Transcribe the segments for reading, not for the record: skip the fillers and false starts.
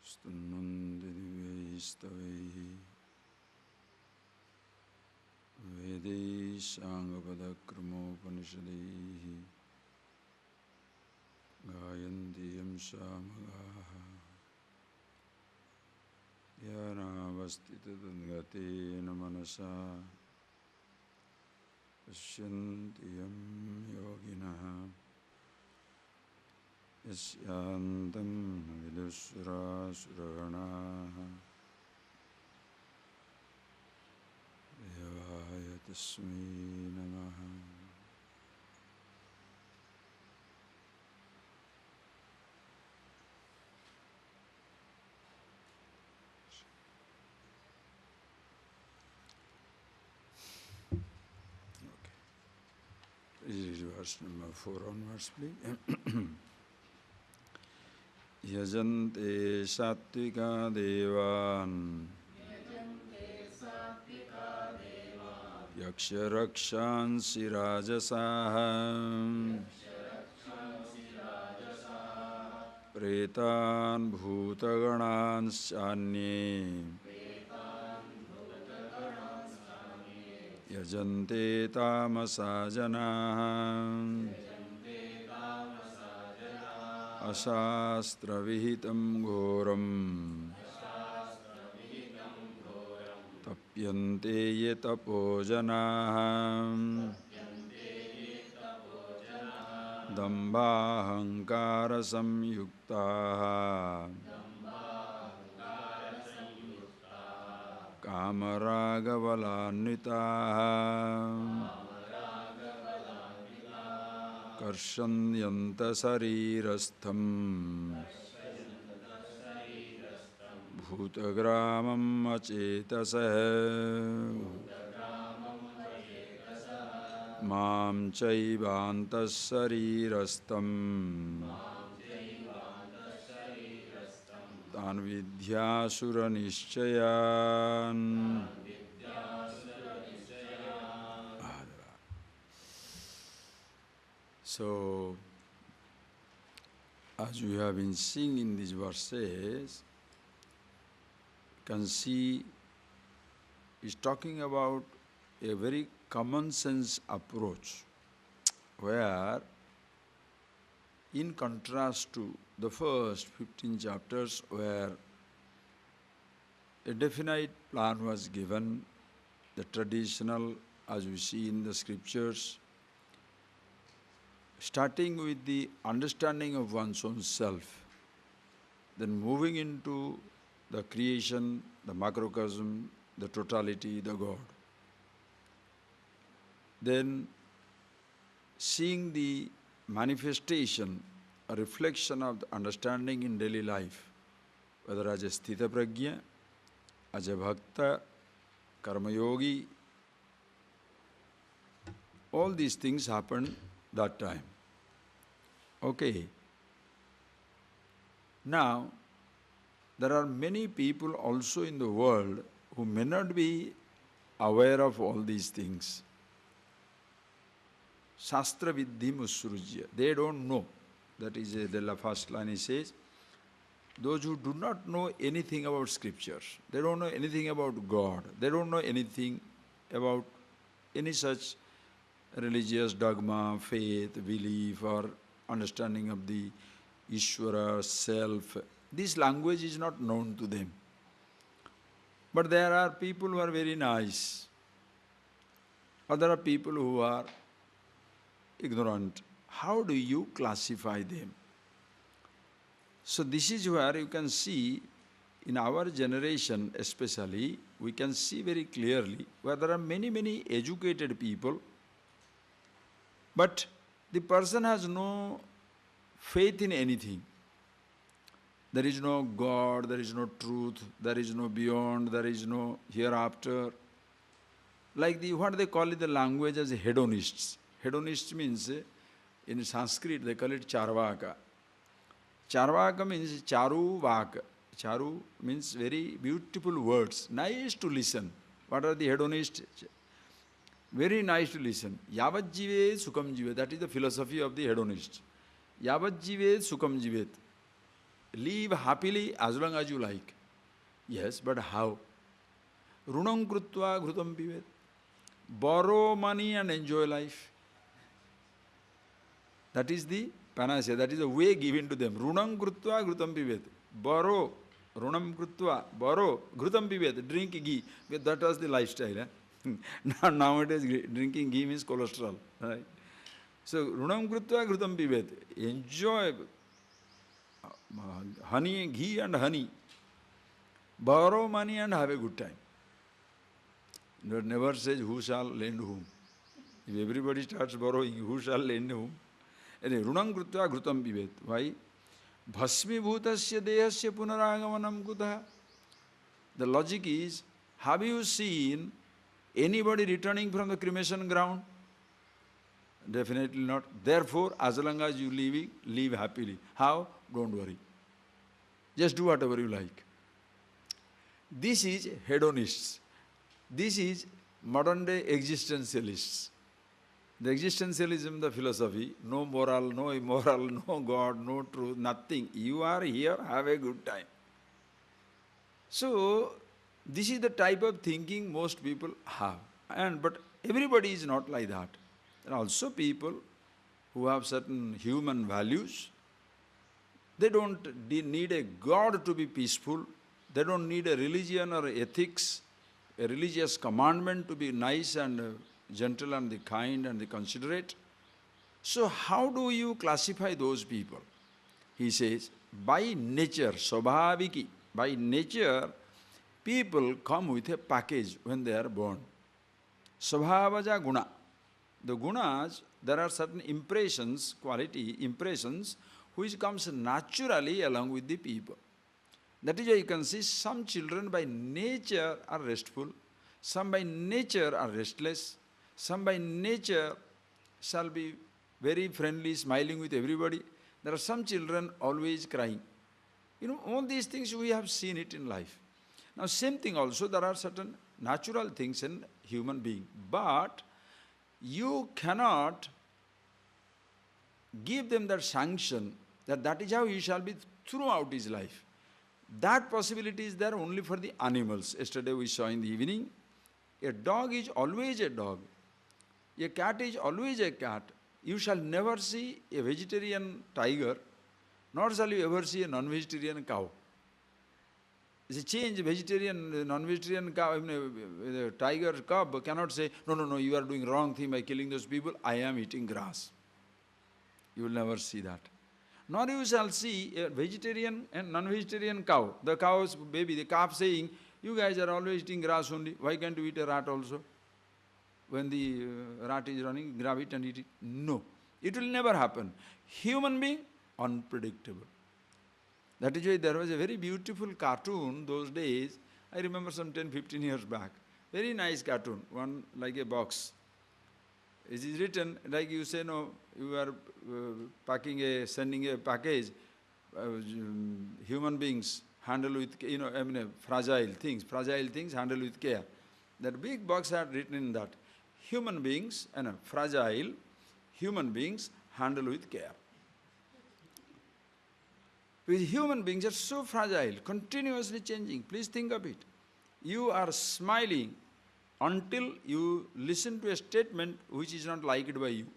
Suddhanandaji Vedai Sangapadakrmopanishadaihi Gayantiyam Samagaha Yanavastitadgatena manasa Pashyantiyam yoginaha Yasyantam vidusra suraganaha Devaya tasmai namaha. This is verse number 4 onwards, please. Yajante sattvika devan Yaksha rakshansi rajasaham Pretan bhutaganan Yajante tamasa janah Asastra vihitam ghoram Tapyante ye tapo janah Dambhahankara samyukta Kamaragavalannita Karshanyanta sarirastham Bhutagramam acetasah Mam chaivantas sarirastham Tan vidhyasura nischayan. So, as we have been seeing in these verses, you can see he's talking about a very common sense approach, where in contrast to the first 15 chapters where a definite plan was given, the traditional, as we see in the scriptures, starting with the understanding of one's own self, then moving into the creation, the macrocosm, the totality, the God. Then seeing the manifestation, a reflection of the understanding in daily life, whether as a sthita prajna, as a bhakta, karma yogi, all these things happened that time. Okay. Now, there are many people also in the world who may not be aware of all these things. Shastra viddhi musrujya. They don't know. That is the first line he says. Those who do not know anything about scriptures, they don't know anything about God, they don't know anything about any such religious dogma, faith, belief, or understanding of the Ishvara, self. This language is not known to them. But there are people who are very nice, or there are people who are ignorant. How do you classify them? So this is where you can see, in our generation especially, we can see very clearly where there are many educated people, but the person has no faith in anything. There is no God, there is no truth, there is no beyond, there is no hereafter. Like what they call it, the language as hedonists. Hedonist means, in Sanskrit they call it charvaka. Charvaka means charu vaka. Charu means very beautiful words, nice to listen. What are the hedonists? Very nice to listen. Yavat jivet sukham jivet. That is the philosophy of the hedonist. Yavat jivet sukham jivet. live happily as long as you like. Yes, but how? Runam krutva ghrutam pivet. Borrow money and enjoy life. That is the panacea, that is the way given to them. Runam krutva ghrutam pivet. Borrow, runam krutva, borrow, ghrutam pivet, drink ghee. That was the lifestyle. Nowadays drinking ghee means cholesterol. Right? So, runam krutva ghrutam pivet. Enjoy honey, ghee and honey. Borrow money and have a good time. It never says who shall lend whom. If everybody starts borrowing, who shall lend whom? Runam krutva ghrutam pivet. Why? Bhasmi bhutasya dehasya punaragamanam kutah. The logic is, have you seen anybody returning from the cremation ground? Definitely not. Therefore, as long as you live happily. How? Don't worry. Just do whatever you like. This is hedonists. This is modern day existentialists. The existentialism, the philosophy, no moral, no immoral, no God, no truth, nothing. You are here, have a good time. So, this is the type of thinking most people have. But everybody is not like that. There are also people who have certain human values. They don't need a God to be peaceful. They don't need a religion or ethics, a religious commandment to be nice and gentle and the kind and the considerate. So how do you classify those people? He says, by nature, swabhaviki, by nature, people come with a package when they are born. Swabhavaja guna. The gunas, there are certain impressions, which comes naturally along with the people. That is why you can see some children by nature are restful, some by nature are restless, some by nature shall be very friendly, smiling with everybody. There are some children always crying. All these things we have seen it in life. Now same thing also, there are certain natural things in human being. But you cannot give them that sanction that is how he shall be throughout his life. That possibility is there only for the animals. Yesterday we saw in the evening, a dog is always a dog. A cat is always a cat. You shall never see a vegetarian tiger, nor shall you ever see a non-vegetarian cow. It's a change, vegetarian, non-vegetarian cow, the tiger cub cannot say, no, you are doing wrong thing by killing those people, I am eating grass. You will never see that. Nor you shall see a vegetarian and non-vegetarian cow. The cow's baby, the calf saying, you guys are always eating grass only, why can't you eat a rat also? When the rat is running, grab it and eat it. No, it will never happen. Human being, unpredictable. That is why there was a very beautiful cartoon those days. I remember some 10-15 years back. Very nice cartoon, one like a box. It is written like you say, no, you are sending a package. Human beings handle with, fragile things handle with care. That big box had written in that. Human beings, fragile human beings handle with care. Because human beings are so fragile, continuously changing. Please think of it. You are smiling until you listen to a statement which is not liked by you.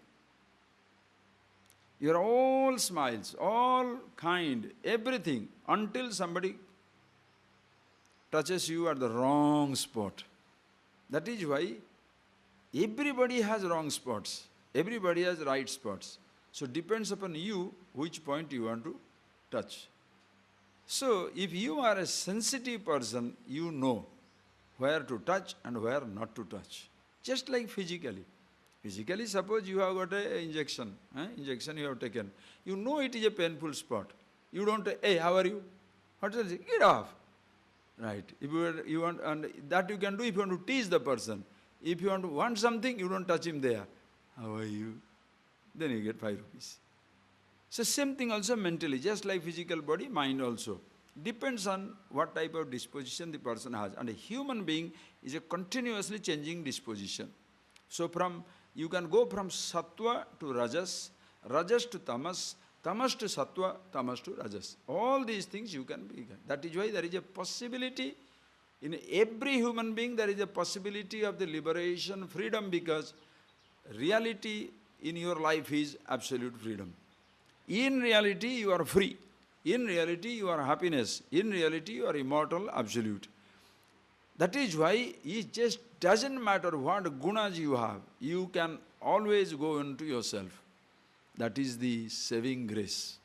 You are all smiles, all kind, everything, until somebody touches you at the wrong spot. That is why everybody has wrong spots. Everybody has right spots. So it depends upon you which point you want to touch. So if you are a sensitive person, you know where to touch and where not to touch. Just like physically. Physically, suppose you have got an injection you have taken. You know it is a painful spot. You don't say, hey, how are you? What does it? Get off. Right. If you want, and that you can do if you want to tease the person. If you want something, you don't touch him there. How are you? Then you get 5 rupees. So same thing also mentally, just like physical body, mind also. Depends on what type of disposition the person has. And a human being is a continuously changing disposition. So you can go from sattva to rajas, rajas to tamas, Tamas to sattva, tamas to rajas. All these things you can be. That is why there is a possibility in every human being, there is a possibility of the liberation, freedom, because reality in your life is absolute freedom. In reality, you are free. In reality, you are happiness. In reality, you are immortal, absolute. That is why it just doesn't matter what gunas you have. You can always go into yourself. That is the saving grace.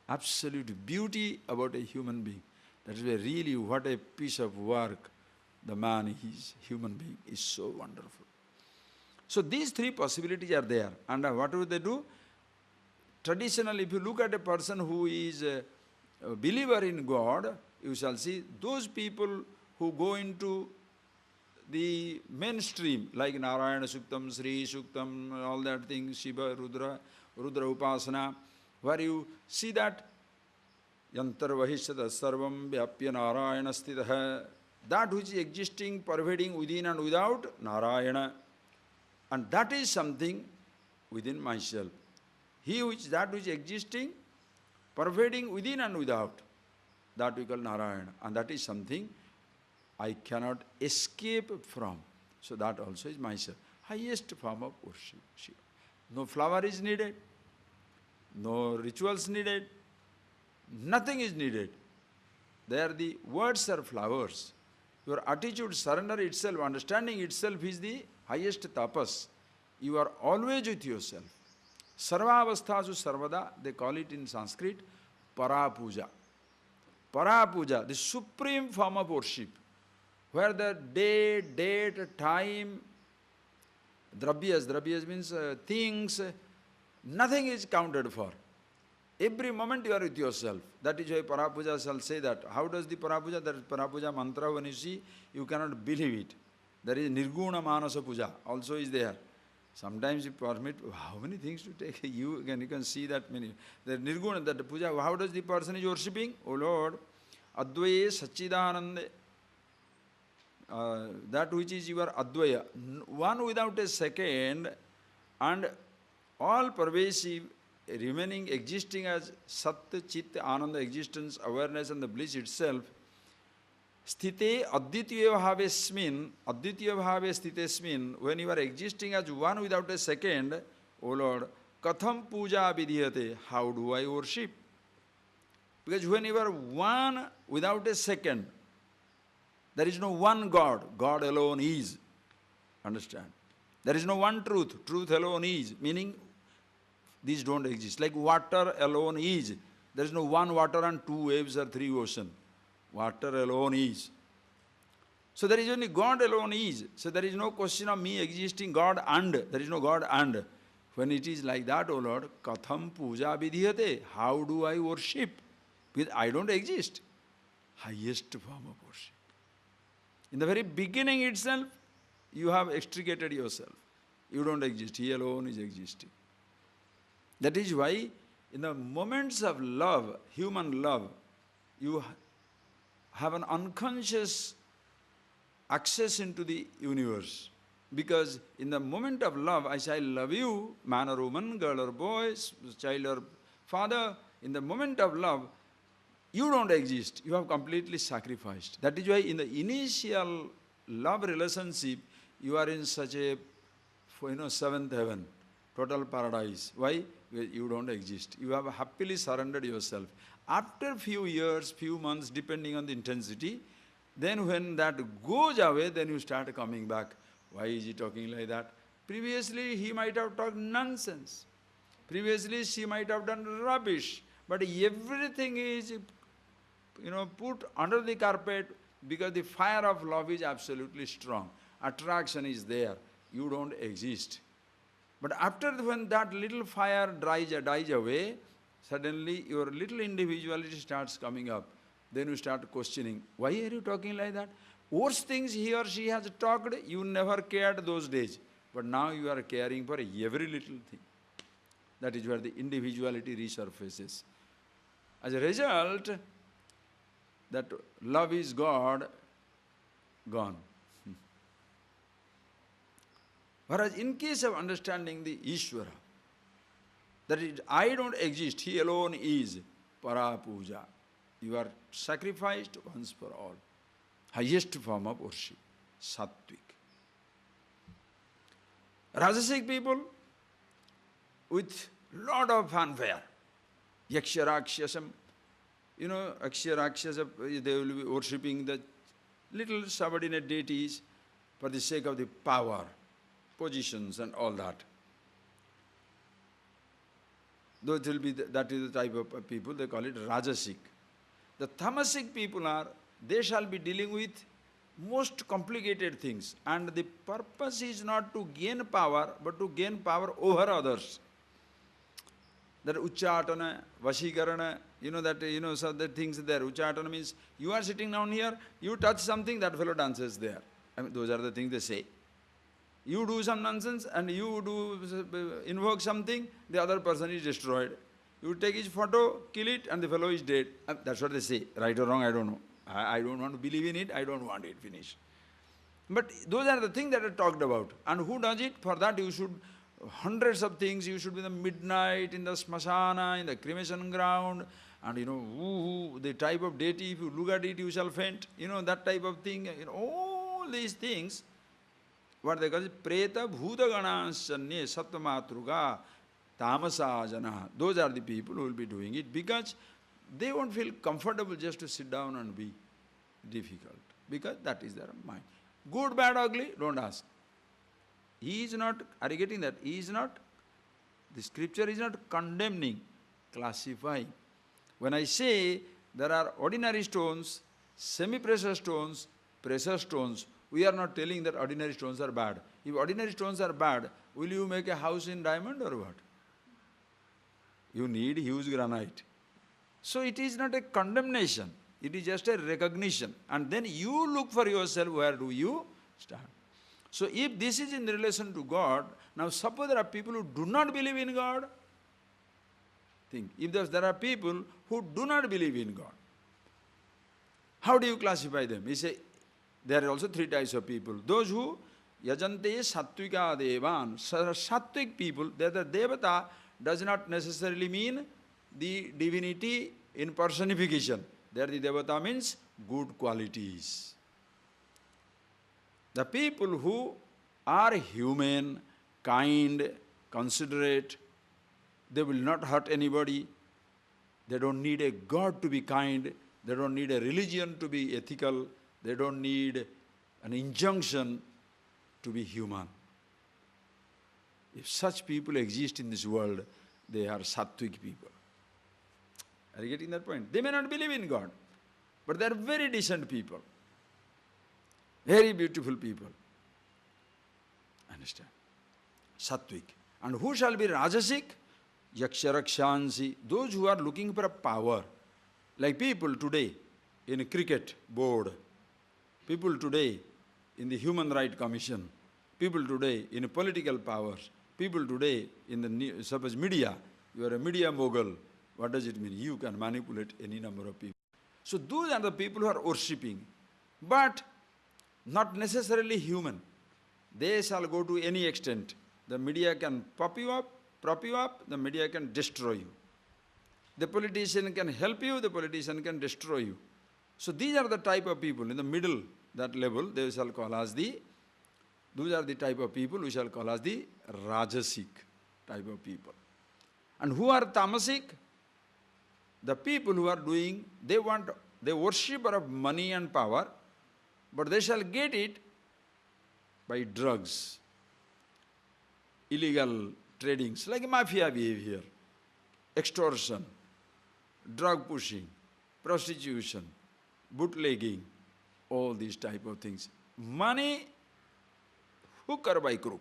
Absolute beauty about a human being. That is why really what a piece of work the man is, human being, is so wonderful. So these three possibilities are there. And what do they do? Traditionally, if you look at a person who is a believer in God, you shall see those people who go into the mainstream, like Narayana Suktam, Sri Suktam, all that thing, Shiva, Rudra Upasana, where you see that Yantar Vahishata Sarvam Vyapya Narayana Stitaha, that which is existing, pervading within and without, Narayana. And that is something within myself. That which is existing, pervading within and without, that we call Narayana. And that is something I cannot escape from. So that also is myself. Highest form of worship. No flower is needed, no rituals needed, nothing is needed. There the words are flowers. Your attitude, surrender itself, understanding itself is the highest tapas. You are always with yourself. Sarvavasthasu sarvada, they call it in Sanskrit, Parapuja. Parapuja, the supreme form of worship, where the day, date, time, drabyas means things, nothing is counted for. Every moment you are with yourself. That is why Parapuja shall say that. How does the Parapuja? That is Parapuja mantra, when you see, you cannot believe it. There is Nirguna Manasa Puja, also is there. Sometimes you permit, how many things to take? You can see that many. The Nirguna, that puja, how does the person is worshipping? Oh Lord, Advaya Sachidananda, that which is your Advaya, one without a second, and all pervasive, remaining, existing as Sat, Chit, Ananda, existence, awareness and the bliss itself. Sthite advitiya bhavesmin, stitesmin, when you are existing as one without a second, O Lord, katham puja vidhyate, how do I worship? Because when you are one without a second, there is no one God, God alone is. Understand? There is no one truth, truth alone is, meaning these don't exist. Like water alone is. There is no one water and two waves or three oceans. Water alone is. So there is only God alone is. So there is no question of me existing God and. There is no God and. When it is like that, O Lord, katham puja vidhyate, how do I worship? Because I don't exist. Highest form of worship. In the very beginning itself, you have extricated yourself. You don't exist. He alone is existing. That is why in the moments of love, human love, you have an unconscious access into the universe. Because in the moment of love, I say, I love you, man or woman, girl or boy, child or father. In the moment of love, you don't exist. You have completely sacrificed. That is why in the initial love relationship, you are in such a, seventh heaven, total paradise. Why? Because you don't exist. You have happily surrendered yourself. After few years, few months, depending on the intensity, then when that goes away, then you start coming back. Why is he talking like that? Previously, he might have talked nonsense. Previously, she might have done rubbish. But everything is, put under the carpet because the fire of love is absolutely strong. Attraction is there. You don't exist. But after when that little fire dies away, suddenly your little individuality starts coming up. Then you start questioning, why are you talking like that? Worst things he or she has talked, you never cared those days. But now you are caring for every little thing. That is where the individuality resurfaces. As a result, that love is God, gone. Whereas in case of understanding the Ishvara, That is, I don't exist, He alone is. Para Puja. You are sacrificed once for all. Highest form of worship. Sattvic. Rajasic people with lot of fanfare. Yaksharakshasam. You know, Aksharakshasa, they will be worshipping the little subordinate deities for the sake of the power, positions and all that. Though it will be that is the type of people, they call it Rajasic. The Tamasic people are, they shall be dealing with most complicated things, and the purpose is not to gain power, but to gain power over others. That Uchchatana, Vashikarana, so the things there. Uchchatana means you are sitting down here, you touch something, that fellow dances there. I mean, those are the things they say. You do some nonsense and you do invoke something, the other person is destroyed. You take his photo, kill it, and the fellow is dead. That's what they say. Right or wrong, I don't know. I don't want to believe in it, I don't want it, finish. But those are the things that are talked about. And who does it? For that you should, hundreds of things, you should be in the midnight, in the smasana, in the cremation ground, and the type of deity, if you look at it, you shall faint. That type of thing, all these things, what they call it, preta bhuta ganasanye sattvamatruga tamasa jana. Those are the people who will be doing it because they won't feel comfortable just to sit down and be difficult, because that is their mind. Good, bad, ugly, don't ask. He is not, are you getting that? He is not, the scripture is not condemning, classifying. When I say there are ordinary stones, semi-precious stones, precious stones, we are not telling that ordinary stones are bad. If ordinary stones are bad, will you make a house in diamond or what? You need huge granite. So it is not a condemnation, it is just a recognition. And then you look for yourself, where do you stand? So if this is in relation to God, now suppose there are people who do not believe in God. Think, if there are people who do not believe in God, how do you classify them? He say, there are also three types of people. Those who yajante sattvika devan, sattvic people, the devata does not necessarily mean the divinity in personification. There the devata means good qualities. The people who are human, kind, considerate, they will not hurt anybody. They don't need a God to be kind. They don't need a religion to be ethical. They don't need an injunction to be human. If such people exist in this world, they are sattvic people. Are you getting that point? They may not believe in God, but they are very decent people. Very beautiful people. Understand? Sattvic. And who shall be Rajasic? Yaksharakshansi. Those who are looking for a power. Like people today in a cricket board. People today in the Human Rights Commission. People today in political powers. People today in the, suppose media. You are a media mogul. What does it mean? You can manipulate any number of people. So those are the people who are worshipping. But not necessarily human. They shall go to any extent. The media can prop you up, the media can destroy you. The politician can help you, the politician can destroy you. So these are the type of people in the middle, that level, they shall call as the, those are the type of people we shall call as the Rajasic type of people. And who are Tamasic? The people who are doing, they worship of money and power, but they shall get it by drugs, illegal tradings, like mafia behavior, extortion, drug pushing, prostitution, bootlegging, all these type of things. Money, hook or by crook.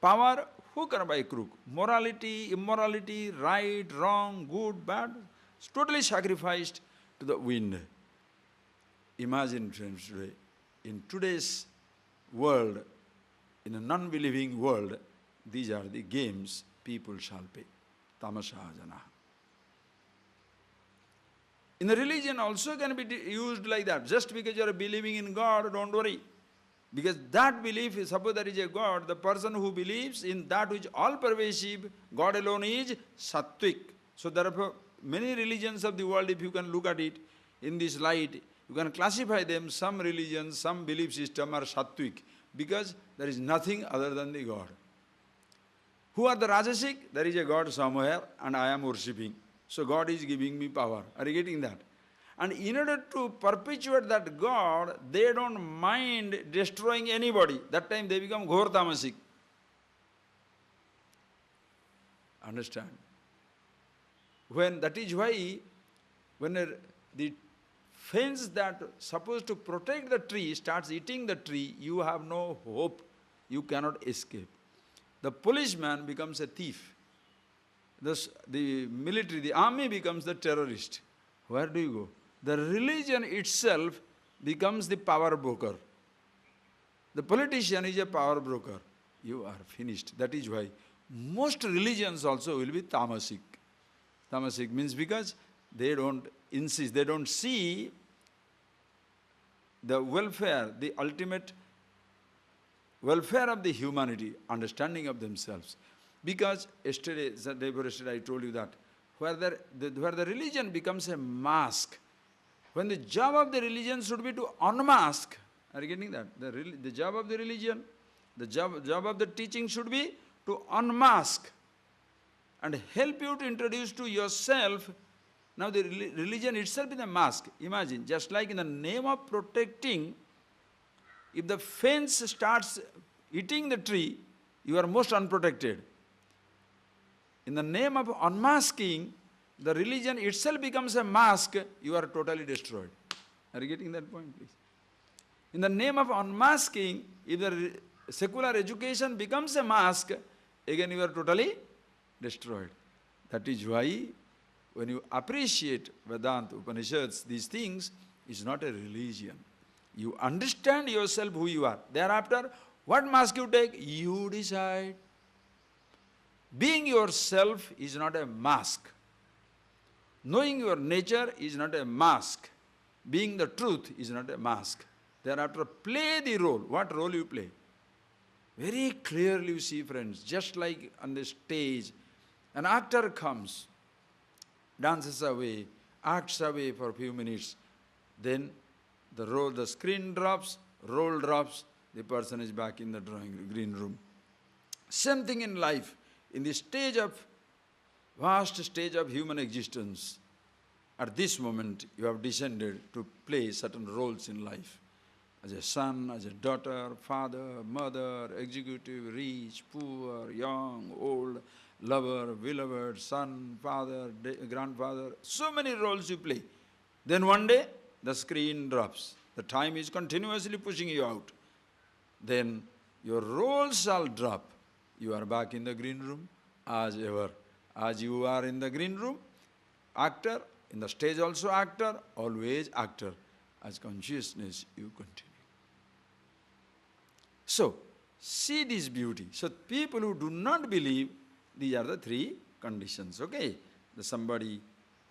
Power, hook or by crook. Morality, immorality, right, wrong, good, bad, it's totally sacrificed to the wind. Imagine, friends, today, in today's world, in a non-believing world, these are the games people shall pay. Tamasha jana. In the religion also can be used like that. Just because you are believing in God, don't worry. Because that belief, suppose there is a God, the person who believes in that which is all-pervasive, God alone is sattvic. So therefore, many religions of the world, if you can look at it in this light, you can classify them, some religions, some belief system are sattvic, because there is nothing other than the God. Who are the Rajasic? There is a God somewhere and I am worshipping. So God is giving me power. Are you getting that? And in order to perpetuate that God, they don't mind destroying anybody. That time they become Ghor Tamasik. Understand? That is why, when the fence that supposed to protect the tree starts eating the tree, you have no hope. You cannot escape. The policeman becomes a thief. The military, the army becomes the terrorist. Where do you go? The religion itself becomes the power broker. The politician is a power broker. You are finished. That is why most religions also will be tamasic. Tamasic means because they don't insist, they don't see the welfare, the ultimate welfare of the humanity, understanding of themselves. Because yesterday I told you that where the religion becomes a mask, when the job of the religion should be to unmask, are you getting that? The job of the religion, the job of the teaching should be to unmask and help you to introduce to yourself. Now the religion itself is a mask. Imagine, just like in the name of protecting, if the fence starts eating the tree, you are most unprotected. In the name of unmasking, the religion itself becomes a mask, you are totally destroyed. Are you getting that point, please? In the name of unmasking, if the secular education becomes a mask, again you are totally destroyed. That is why, when you appreciate Vedanta, Upanishads, these things, it's not a religion. You understand yourself who you are. Thereafter, what mask you take, you decide. Being yourself is not a mask. Knowing your nature is not a mask. Being the truth is not a mask. Thereafter, play the role. What role you play? Very clearly you see, friends, just like on the stage, an actor comes, dances away, acts away for a few minutes, then the screen drops, roll drops, the person is back in the green room. Same thing in life. In the vast stage of human existence, at this moment you have descended to play certain roles in life. As a son, as a daughter, father, mother, executive, rich, poor, young, old, lover, beloved, son, father, grandfather, so many roles you play. Then one day, the screen drops. The time is continuously pushing you out. Then your roles shall drop. You are back in the green room as ever. As you are in the green room, actor, in the stage also actor, always actor. As consciousness, you continue. So, see this beauty. So, people who do not believe, these are the three conditions, okay? Somebody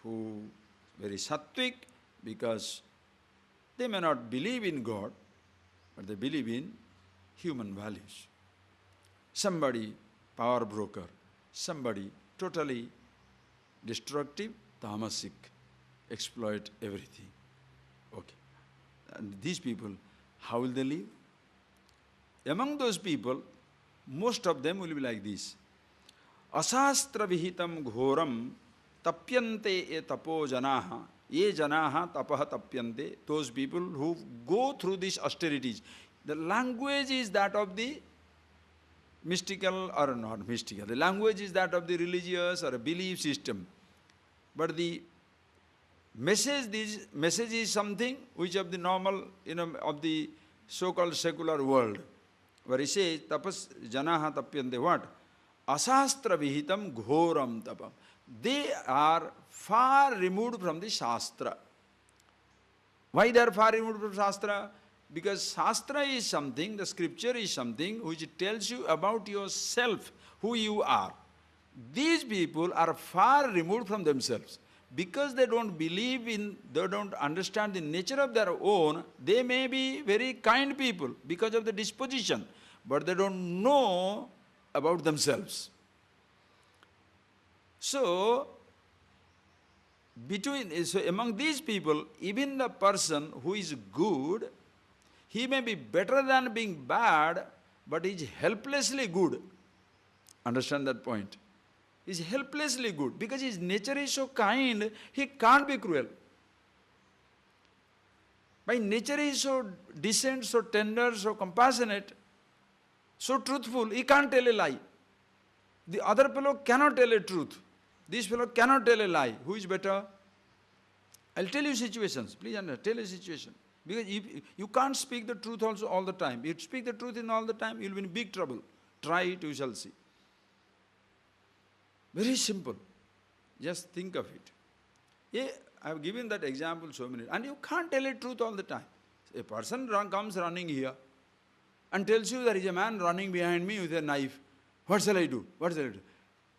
who very sattvic, because they may not believe in God, but they believe in human values. Somebody power broker, somebody totally destructive, tamasic, exploit everything. Okay. And these people, how will they live? Among those people, most of them will be like this. Asastra vihitam ghoram tapyante e tapo janaha. Ye janaha tapaha tapyante. Those people who go through these austerities. The language is that of the mystical or not mystical. The language is that of the religious or a belief system. But the message is something which of the normal, of the so-called secular world. Where he says, tapas janaha tapyante what? Asastra vihitam ghoram tapam. They are far removed from the Shastra. Why they are far removed from Shastra? Because Shastra is something, the scripture is something which tells you about yourself, who you are. These people are far removed from themselves. because they don't believe in, they don't understand the nature of their own, they may be very kind people because of the disposition, but they don't know about themselves. So, among these people, even the person who is good, he may be better than being bad, but he is helplessly good. Understand that point? He is helplessly good because his nature is so kind, he can't be cruel. By nature he is so decent, so tender, so compassionate, so truthful, he can't tell a lie. The other fellow cannot tell a truth. This fellow cannot tell a lie. Who is better? I'll tell you situations. Please understand, tell a situation. Because you can't speak the truth also all the time. If you speak the truth in all the time, you'll be in big trouble. Try it, you shall see. Very simple. Just think of it. Yeah, I've given that example so many. And you can't tell a truth all the time. A person comes running here and tells you there is a man running behind me with a knife. What shall I do? What shall I do?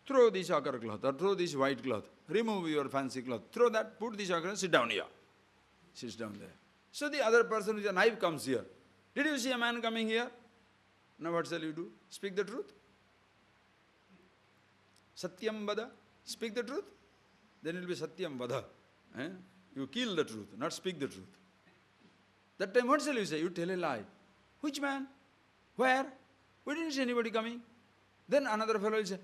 Throw this ochre cloth or throw this white cloth. Remove your fancy cloth. Throw that, put this ochre, sit down here. Sits down there. So the other person with a knife comes here. Did you see a man coming here? Now what shall you do? Speak the truth? Satyam vada. Speak the truth? Then it will be Satyam vada. You kill the truth, not speak the truth. That time what shall you say? You tell a lie. Which man? Where? We didn't see anybody coming. Then another fellow will say,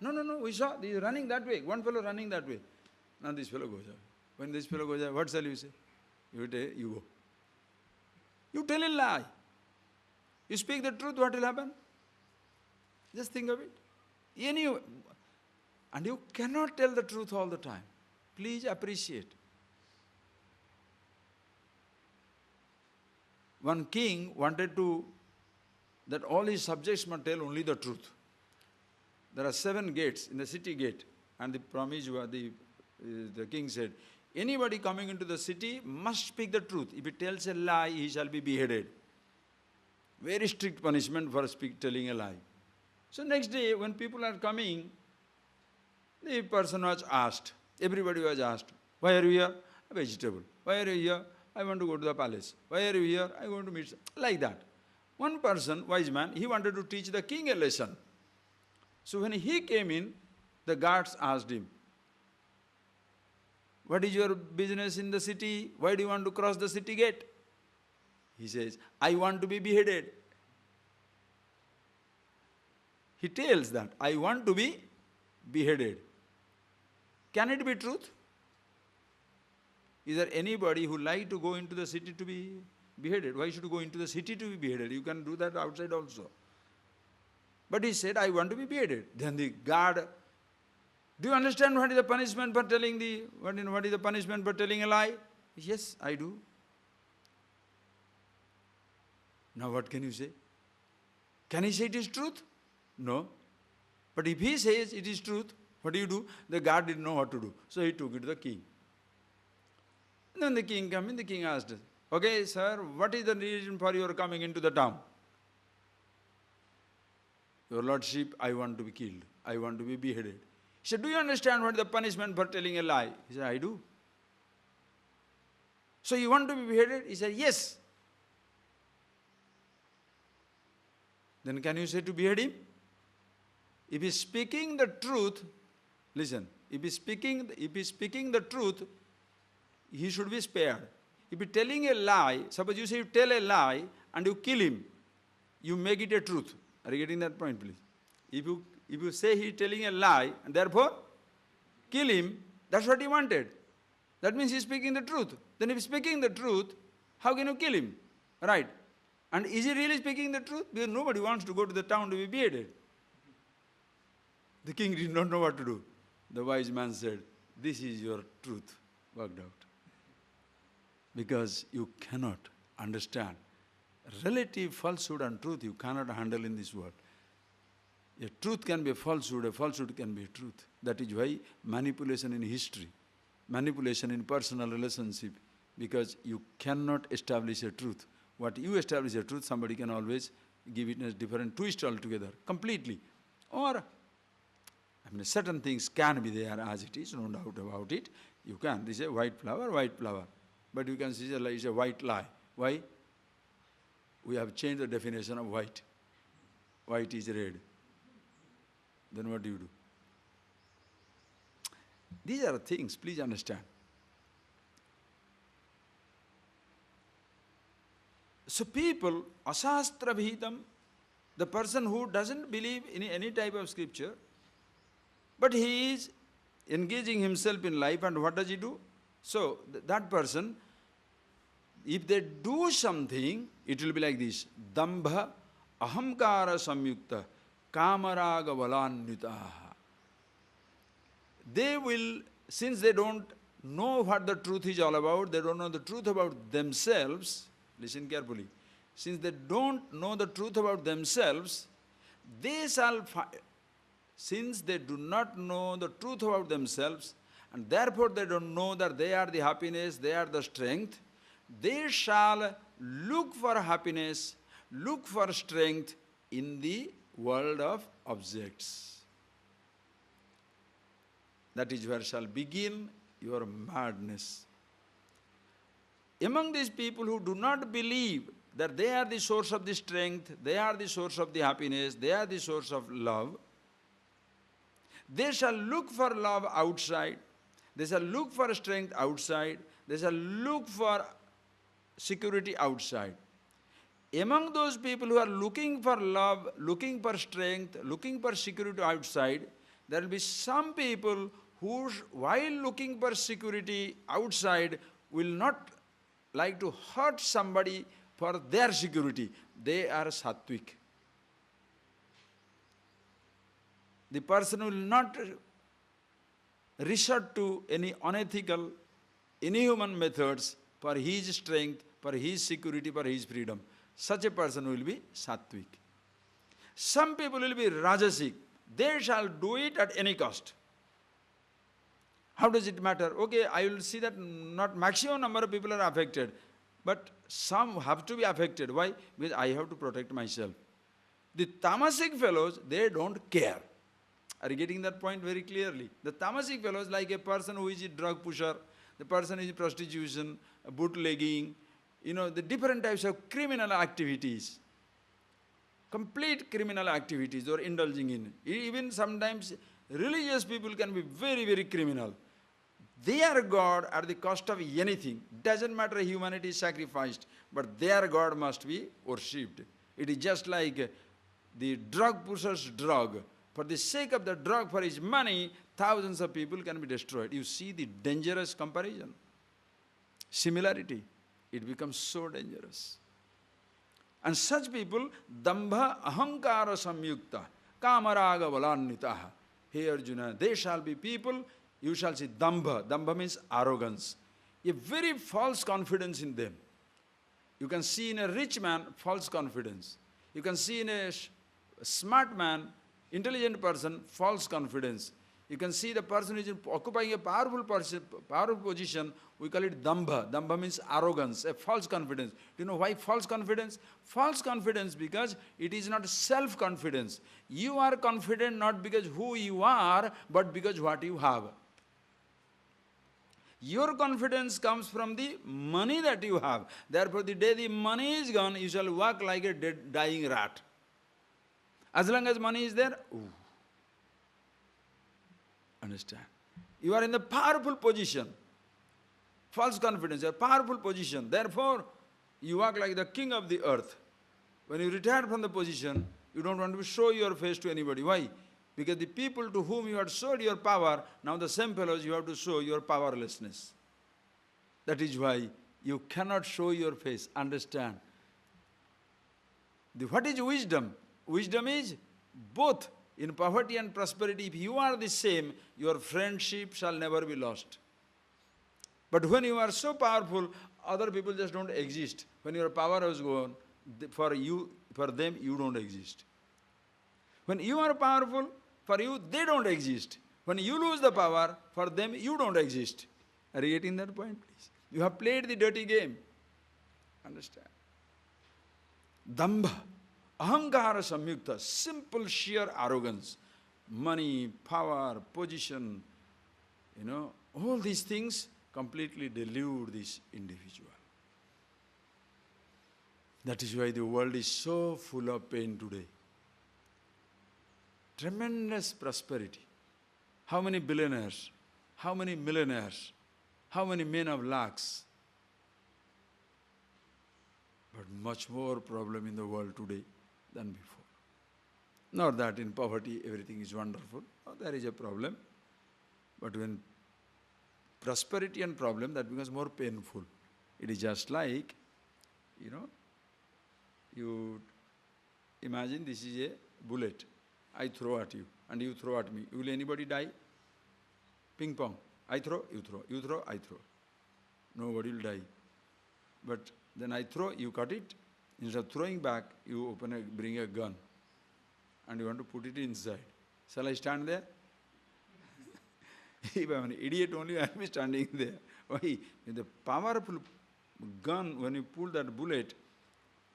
no, we saw, he is running that way. One fellow running that way. Now this fellow goes out. When this fellow goes out, what shall you say? You go. You tell a lie. You speak the truth, what will happen? Just think of it. Anyway, and you cannot tell the truth all the time. Please appreciate. One king wanted that all his subjects must tell only the truth. There are 7 gates in the city gate, and the king said, anybody coming into the city must speak the truth. If he tells a lie, he shall be beheaded. Very strict punishment for telling a lie. So next day, when people are coming, the person was asked, everybody was asked, why are you here? A vegetable. Why are you here? I want to go to the palace. Why are you here? I want to meet. Like that. One person, wise man, he wanted to teach the king a lesson. So when he came in, the guards asked him, what is your business in the city? Why do you want to cross the city gate? He says, I want to be beheaded. He tells that, I want to be beheaded. Can it be truth? Is there anybody who like to go into the city to be beheaded? Why should you go into the city to be beheaded? You can do that outside also. But he said, I want to be beheaded. Then the guard, do you understand what is the punishment for telling what is the punishment for telling a lie? Yes, I do. Now what can you say? Can he say it is truth? No. But if he says it is truth, what do? The guard didn't know what to do. So he took it to the king. And then the king came in, the king asked, okay, sir, what is the reason for your coming into the town? Your lordship, I want to be killed. I want to be beheaded. He said, do you understand what is the punishment for telling a lie? He said, I do. So you want to be beheaded? He said, yes. Then can you say to behead him? If he is speaking the truth, listen, if he is speaking the truth, he should be spared. If he is telling a lie, suppose you say you tell a lie and you kill him, you make it a truth. Are you getting that point, please? If you say he is telling a lie and therefore kill him, that's what he wanted. That means he is speaking the truth. Then if he is speaking the truth, how can you kill him? Right. And is he really speaking the truth? Because nobody wants to go to the town to be beheaded. The king did not know what to do. The wise man said, this is your truth worked out. Because you cannot understand. Relative falsehood and truth you cannot handle in this world. A truth can be a falsehood can be a truth. That is why manipulation in history, manipulation in personal relationship, because you cannot establish a truth. What you establish a truth, somebody can always give it a different twist altogether, completely. Or, certain things can be there as it is, no doubt about it. You can. This is a white flower, white flower. But you can see it's a white lie. Why? We have changed the definition of white. White is red. Then what do you do? These are things, please understand. So people, asastra bhitam, the person who doesn't believe in any type of scripture, but he is engaging himself in life, and what does he do? So that person, if they do something, it will be like this. Dambha ahamkara samyukta kamaraga valanyuta. They will, since they don't know what the truth is all about, they don't know the truth about themselves, listen carefully. Since they don't know the truth about themselves, they shall since they do not know the truth about themselves, and therefore they don't know that they are the happiness, they are the strength, they shall look for happiness, look for strength in the world of objects. That is where shall begin your madness. Among these people who do not believe that they are the source of the strength, they are the source of the happiness, they are the source of love, they shall look for love outside, they shall look for strength outside, they shall look for security outside. Among those people who are looking for love, looking for strength, looking for security outside, there will be some people who, while looking for security outside, will not like to hurt somebody for their security. They are sattvic. The person will not resort to any unethical, inhuman methods for his strength, for his security, for his freedom. Such a person will be sattvic. Some people will be rajasic. They shall do it at any cost. How does it matter? Okay, I will see that not maximum number of people are affected, but some have to be affected. Why? Because I have to protect myself. The tamasic fellows, they don't care. Are you getting that point very clearly? The tamasic fellows, like a person who is a drug pusher, the person who is in prostitution, bootlegging, the different types of criminal activities, complete criminal activities they are indulging in. Even sometimes religious people can be very, very criminal. Their God at the cost of anything. Doesn't matter humanity is sacrificed, but their God must be worshipped. It is just like the drug pusher's drug. For the sake of the drug, for his money, thousands of people can be destroyed. You see the dangerous comparison. Similarity. It becomes so dangerous. And such people, dambha ahankara samyukta, kamaraga valannitaha. Hey Arjuna, they shall be people, you shall see dambha. Dambha means arrogance. A very false confidence in them. You can see in a rich man, false confidence. You can see in a smart man, intelligent person, false confidence. You can see the person who is occupying a powerful position, we call it dambha. Dambha means arrogance, a false confidence. Do you know why false confidence? False confidence because it is not self-confidence. You are confident not because who you are, but because what you have. Your confidence comes from the money that you have. Therefore, the day the money is gone, you shall walk like a dead, dying rat. As long as money is there, ooh. Understand? You are in the powerful position. False confidence, a powerful position. Therefore, you walk like the king of the earth. When you retire from the position, you don't want to show your face to anybody. Why? Because the people to whom you had showed your power, now the same fellows you have to show your powerlessness. That is why you cannot show your face. Understand? What is wisdom? Wisdom is both in poverty and prosperity. If you are the same, your friendship shall never be lost. But when you are so powerful, other people just don't exist. When your power has gone, for them, you don't exist. When you are powerful, for you, they don't exist. When you lose the power, for them, you don't exist. Are you getting that point, please? You have played the dirty game. Understand? Dambha, ahankara samyukta, simple sheer arrogance. Money, power, position, All these things completely delude this individual. That is why the world is so full of pain today. Tremendous prosperity. How many billionaires? How many millionaires? How many men of lakhs? But much more problem in the world today than before. Not that in poverty everything is wonderful. No, there is a problem. But when prosperity and problem, that becomes more painful. It is just like, you imagine this is a bullet. I throw at you and you throw at me. Will anybody die? Ping pong. I throw, you throw. You throw, I throw. Nobody will die. But then I throw, you cut it. Instead of throwing back, you bring a gun and you want to put it inside. Shall I stand there? If I am an idiot only, I will be standing there. Why? With the powerful gun, when you pull that bullet,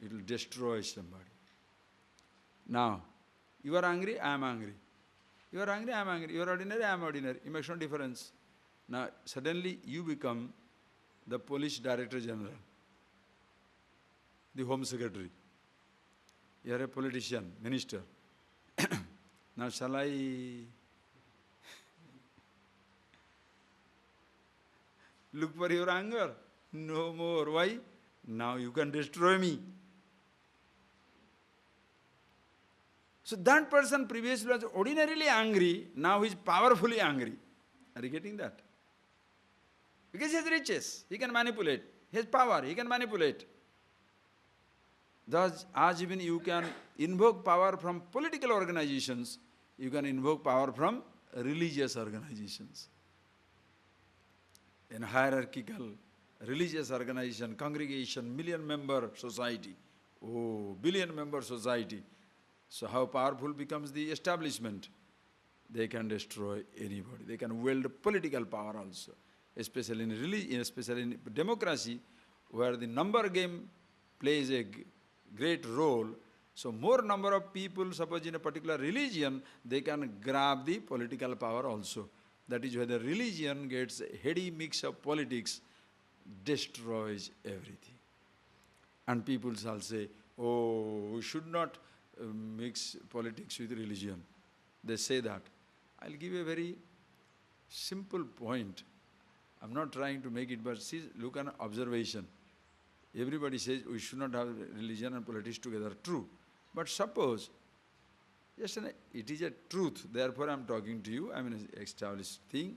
it will destroy somebody. Now, you are angry, I am angry. You are angry, I am angry. You are ordinary, I am ordinary. It makes no difference. Now, suddenly you become the police director general, the home secretary. You are a politician, minister. Now, shall I look for your anger? No more. Why? Now you can destroy me. So that person previously was ordinarily angry, now he is powerfully angry. Are you getting that? Because he has riches, he can manipulate. He has power, he can manipulate. Thus, as even you can invoke power from political organizations, you can invoke power from religious organizations. In hierarchical, religious organization, congregation, million-member society, billion-member society. So how powerful becomes the establishment? They can destroy anybody. They can wield political power also, especially in religion, especially in democracy, where the number game plays a great role. So more number of people, suppose in a particular religion, they can grab the political power also. That is why the religion gets a heady mix of politics, destroys everything. And people shall say, we should not mix politics with religion. They say that. I'll give a very simple point. I'm not trying to make it, but see, look at observation. Everybody says we should not have religion and politics together. True. But suppose, it is a truth, therefore I'm talking to you, I'm an established thing.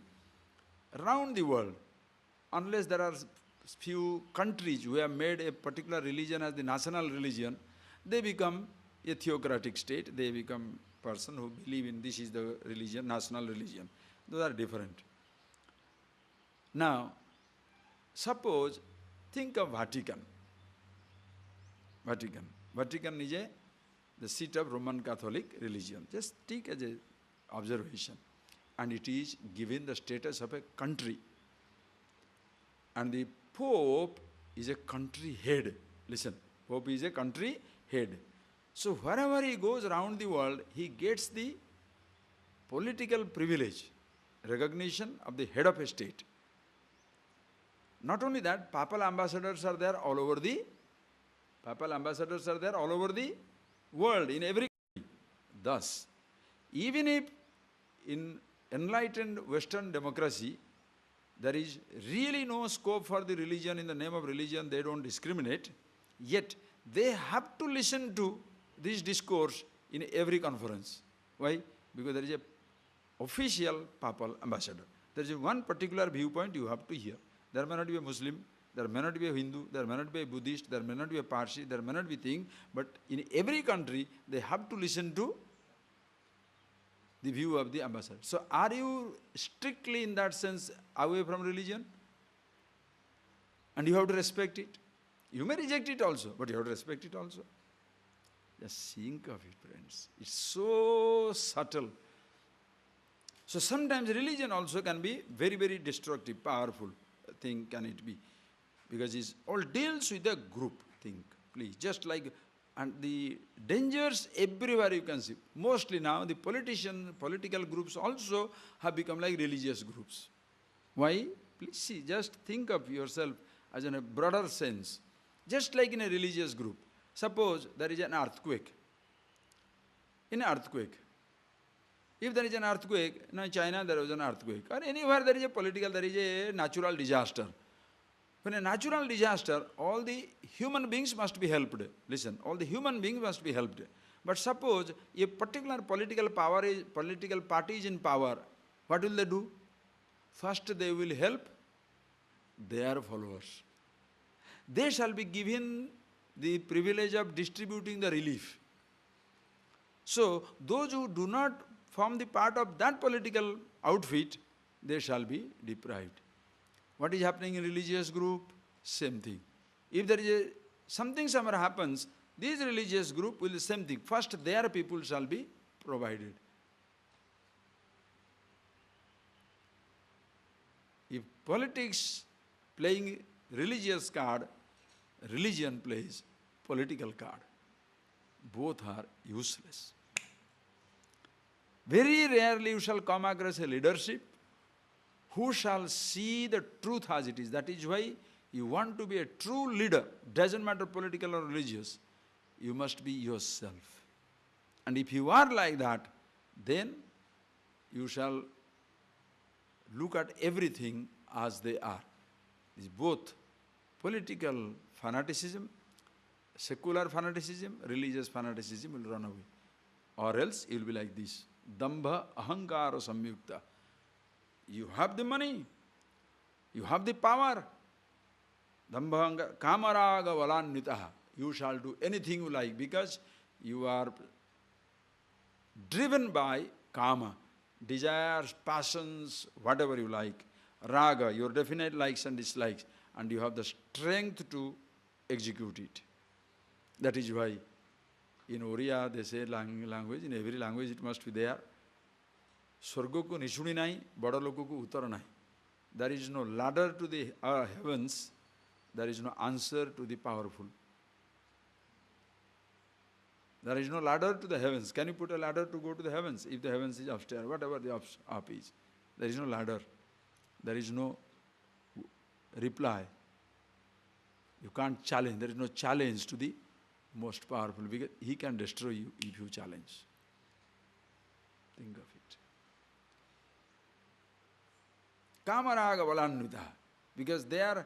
Around the world, unless there are few countries who have made a particular religion as the national religion, they become a theocratic state, they become person who believe in this is the religion, national religion. Those are different. Now, suppose, think of Vatican. Vatican is the seat of Roman Catholic religion. Just take as an observation. And it is given the status of a country. And the Pope is a country head. Listen, Pope is a country head. So wherever he goes around the world, he gets the political privilege, recognition of the head of a state. Not only that, papal ambassadors are there all over the world, in every country. Thus, even if in enlightened Western democracy, there is really no scope for the religion, in the name of religion they don't discriminate, yet they have to listen to this discourse in every conference. Why? Because there is an official papal ambassador. There is one particular viewpoint you have to hear. There may not be a Muslim, there may not be a Hindu, there may not be a Buddhist, there may not be a Parsi, there may not be thing, but in every country they have to listen to the view of the ambassador. So are you strictly in that sense away from religion? And you have to respect it. You may reject it also, but you have to respect it also. Just think of it, friends. It's so subtle. So sometimes religion also can be very, very destructive, powerful thing can it be. Because it all deals with a group thing, please. Just like, and the dangers everywhere you can see. Mostly now the political groups also have become like religious groups. Why? Please see, just think of yourself as in a broader sense. Just like in a religious group. Suppose there is an earthquake. In an earthquake, if there is an earthquake, in China there was an earthquake, or anywhere there is a political, there is a natural disaster. When a natural disaster, all the human beings must be helped. Listen, all the human beings must be helped. But suppose a particular political party is in power, what will they do? First they will help their followers. They shall be given the privilege of distributing the relief. So, those who do not form the part of that political outfit, they shall be deprived. What is happening in religious group? Same thing. If there is something somewhere happens, this religious group will do the same thing. First, their people shall be provided. If politics playing religious card, religion plays political card. Both are useless. Very rarely you shall come across a leadership who shall see the truth as it is. That is why you want to be a true leader. Doesn't matter political or religious. You must be yourself. And if you are like that, then you shall look at everything as they are. It's both political fanaticism, secular fanaticism, religious fanaticism will run away. Or else you will be like this. Dambha ahankara samyukta. You have the money, you have the power. Dambha kamaraga valannitaha. You shall do anything you like because you are driven by kama, desires, passions, whatever you like. Raga, your definite likes and dislikes, and you have the strength to execute it. That is why in Oriya they say language, in every language it must be there. Swargo ko nishuni nahi, bada loko ko uttara nahi. There is no ladder to the heavens, there is no answer to the powerful. There is no ladder to the heavens. Can you put a ladder to go to the heavens? If the heavens is upstairs, whatever the up is. There is no ladder. There is no reply. You can't challenge. There is no challenge to the most powerful because he can destroy you if you challenge. Think of it. Kamaraga valannita. Because their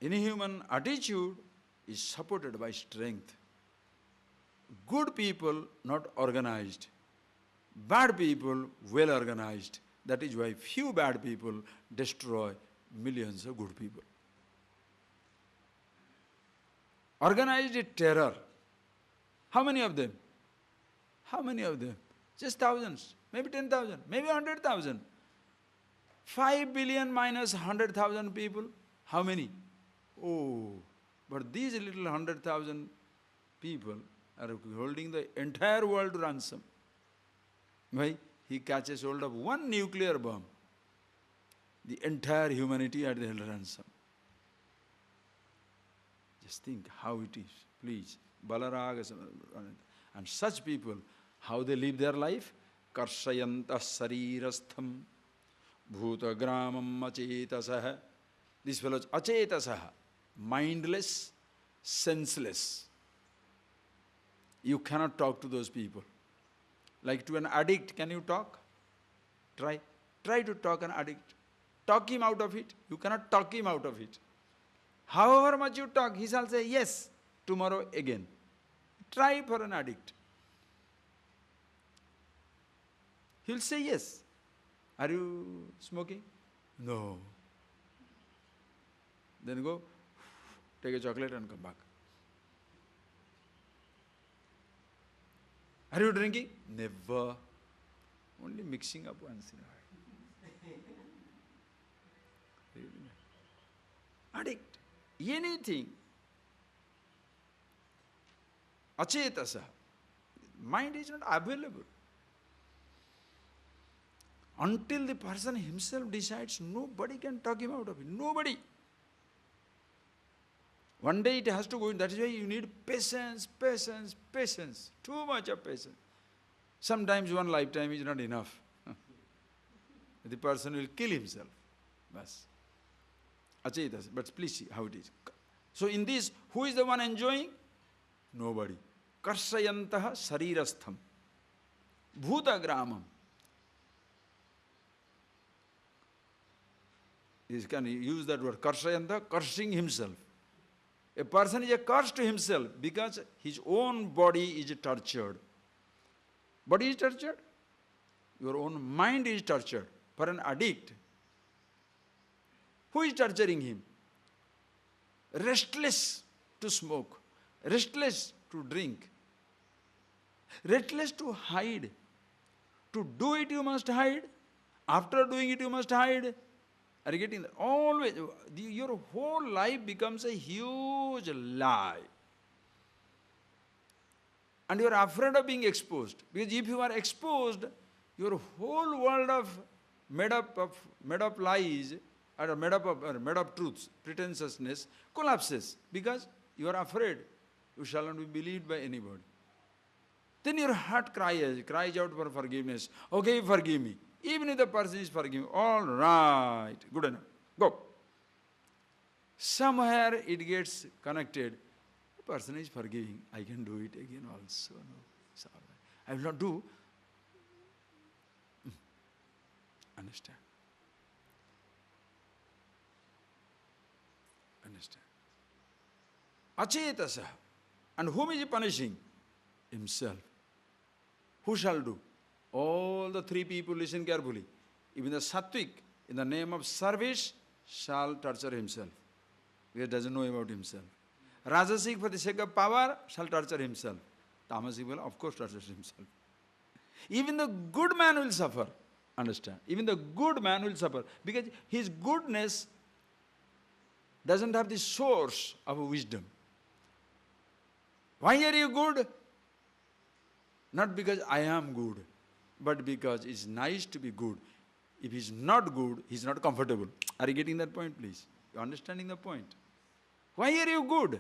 inhuman attitude is supported by strength. Good people not organized. Bad people well organized. That is why few bad people destroy millions of good people. Organized terror. How many of them? How many of them? Just thousands, maybe 10,000, maybe 100,000. 5 billion minus 100,000 people. How many? Oh, but these little 100,000 people are holding the entire world to ransom. Why? He catches hold of one nuclear bomb. The entire humanity at the ransom. Just think how it is, please. Balaraga. And such people, how they live their life? Karshayanta sarirastham bhutagramam achetasaha. This fellow is achetasaha, mindless, senseless. You cannot talk to those people. Like to an addict, can you talk? Try. Try to talk an addict. Talk him out of it. You cannot talk him out of it. However much you talk, he shall say yes, tomorrow again. Try for an addict. He'll say yes. Are you smoking? No. Then go, take a chocolate and come back. Are you drinking? Never. Only mixing up once in a while. Addict. Anything. Achetasa. Mind is not available. Until the person himself decides, nobody can talk him out of it. Nobody. One day it has to go in. That is why you need patience, patience, patience. Too much of patience. Sometimes one lifetime is not enough. the person will kill himself. Bas. Achaitas. But please see how it is. So in this, who is the one enjoying? Nobody. Karsayantaha sarirastham. Bhutagramam. You can use that word. Karsayanta, cursing himself. A person is a curse to himself because his own body is tortured. Body is tortured. Your own mind is tortured. For an addict, who is torturing him? Restless to smoke, restless to drink, restless to hide. To do it you must hide. After doing it you must hide. Are you getting that? Always, your whole life becomes a huge lie. And you are afraid of being exposed. Because if you are exposed, your whole world of made up lies, or made up truths, pretentiousness, collapses. Because you are afraid you shall not be believed by anybody. Then your heart cries out for forgiveness. Okay, forgive me. Even if the person is forgiving, all right, good enough, go. Somewhere it gets connected. The person is forgiving. I can do it again also. No, it's all right. I will not do. Understand? Understand? Achetasa. And whom is he punishing? Himself. Who shall do? All the three people listen carefully. Even the sattvic, in the name of service, shall torture himself. He doesn't know about himself. Rajasic, for the sake of power, shall torture himself. Tamasic will, of course, torture himself. Even the good man will suffer. Understand? Even the good man will suffer. Because his goodness doesn't have the source of wisdom. Why are you good? Not because I am good, but because it's nice to be good. If he's not good, he's not comfortable. Are you getting that point, please? You understanding the point? Why are you good?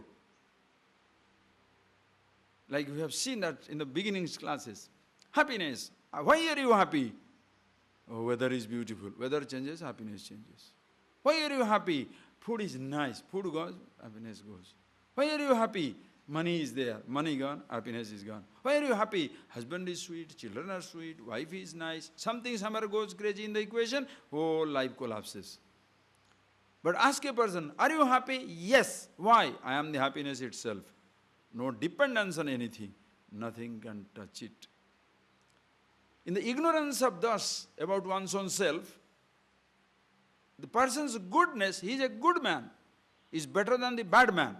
Like we have seen that in the beginning classes. Happiness. Why are you happy? Oh, weather is beautiful. Weather changes, happiness changes. Why are you happy? Food is nice. Food goes, happiness goes. Why are you happy? Money is there. Money gone, happiness is gone. Why are you happy? Husband is sweet, children are sweet, wife is nice. Something somewhere goes crazy in the equation, whole life collapses. But ask a person, are you happy? Yes. Why? I am the happiness itself. No dependence on anything. Nothing can touch it. In the ignorance of thus about one's own self, the person's goodness, he is a good man, is better than the bad man.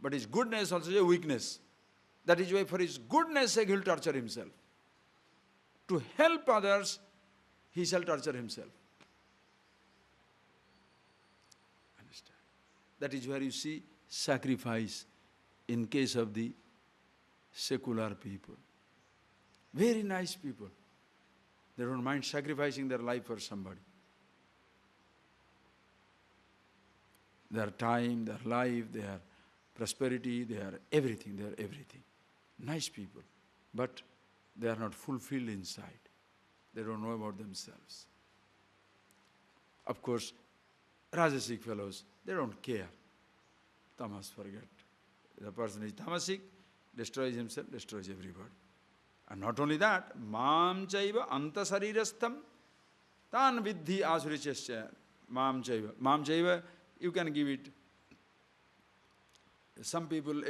But his goodness also is a weakness. That is why for his goodness sake he will torture himself. To help others, he shall torture himself. Understand? That is where you see sacrifice in case of the secular people. Very nice people. They don't mind sacrificing their life for somebody. Their time, their life, their prosperity, they are everything, they are everything. Nice people, but they are not fulfilled inside. They don't know about themselves. Of course, Rajasic fellows, they don't care. Tamas, forget. The person is tamasic, destroys himself, destroys everybody. And not only that, mam chaiva anta sarirastham tan vidhi asurichasya mam chaiva. Mam chaiva, you can give it. Some people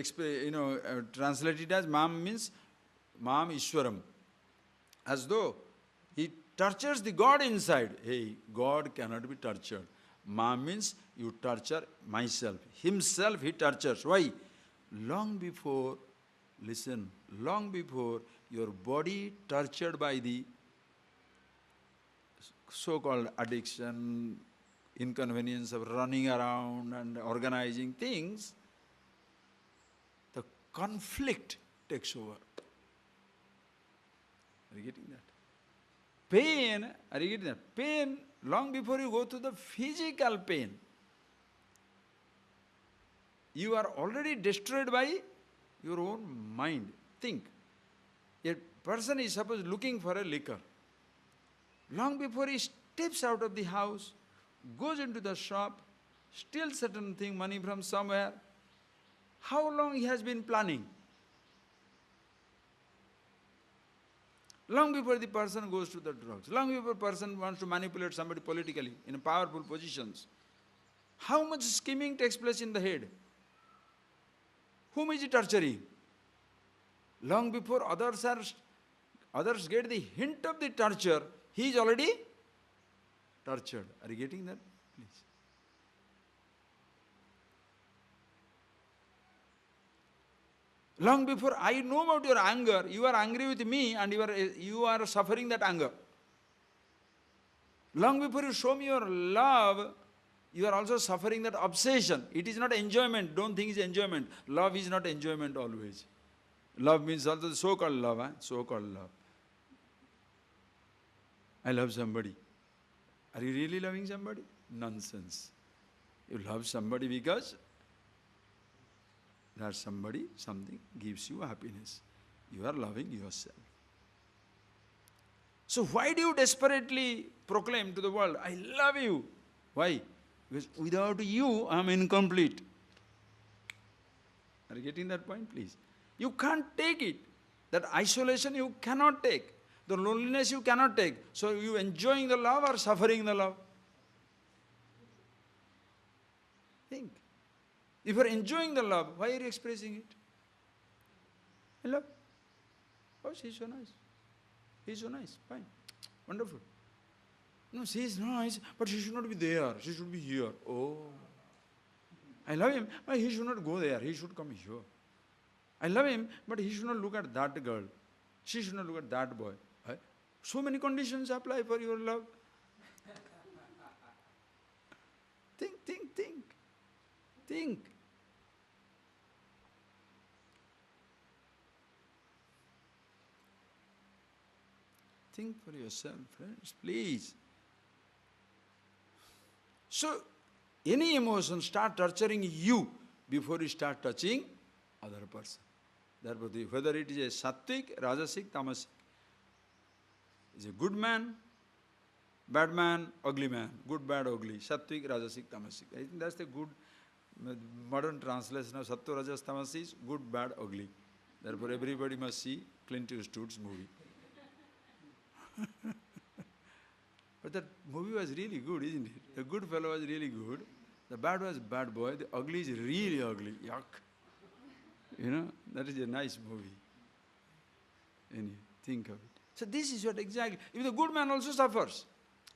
translate it as mam means mam Ishwaram. As though he tortures the God inside. Hey, God cannot be tortured. Mam means you torture myself. Himself he tortures. Why? Long before, listen, long before your body tortured by the so-called addiction, inconvenience of running around and organizing things, the conflict takes over. Are you getting that? Pain, are you getting that? Pain, long before you go to the physical pain, you are already destroyed by your own mind. Think. A person is suppose looking for a liquor. Long before he steps out of the house, goes into the shop, steals certain thing, money from somewhere. How long he has been planning? Long before the person goes to the drugs, long before person wants to manipulate somebody politically in powerful positions. How much scheming takes place in the head? Whom is he torturing? Long before others get the hint of the torture, he is already tortured. Are you getting that? Please. Long before I know about your anger, you are angry with me and you are suffering that anger. Long before you show me your love, you are also suffering that obsession. It is not enjoyment. Don't think it's enjoyment. Love is not enjoyment always. Love means also the so-called love. So-called love. I love somebody. Are you really loving somebody? Nonsense. You love somebody because that somebody, something gives you happiness. You are loving yourself. So why do you desperately proclaim to the world, I love you? Why? Because without you, I am incomplete. Are you getting that point, please? You can't take it. That isolation you cannot take. The loneliness you cannot take. So you enjoying the love or suffering the love? Think. If you are enjoying the love, why are you expressing it? I love. Oh, she's so nice. He's so nice. Fine. Wonderful. No, she is nice, but she should not be there. She should be here. Oh. I love him, but he should not go there. He should come here. I love him, but he should not look at that girl. She should not look at that boy. So many conditions apply for your love. Think. Think for yourself, friends, please. So, any emotion start torturing you before you start touching other person. Therefore, whether it is a sattvic, rajasic, tamasic, is a good man, bad man, ugly man, good, bad, ugly, sattvic, rajasic, tamasic. I think that's the good modern translation of sattva, rajas, tamas is good, bad, ugly. Therefore, everybody must see Clint Eastwood's movie. But that movie was really good, isn't it? The good fellow was really good. The bad was bad boy. The ugly is really ugly. Yuck. You know, that is a nice movie. Anyway, think of it. So this is what exactly. If the good man also suffers.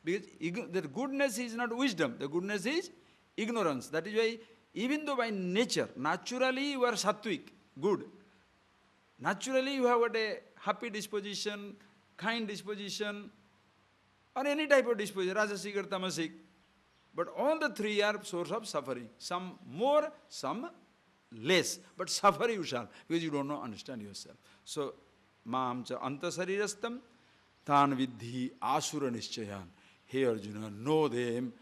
Because the goodness is not wisdom. The goodness is ignorance. That is why, even though by nature, naturally you are sattvic, good. Naturally you have got a happy disposition, kind disposition, or any type of disposition, rajasic or tamasic. But all the three are source of suffering. Some more, some less. But suffer you shall, because you don't know, understand yourself. So, Maam cha antasarirastam tan vidhi asura nischayan. Hey Arjuna, know them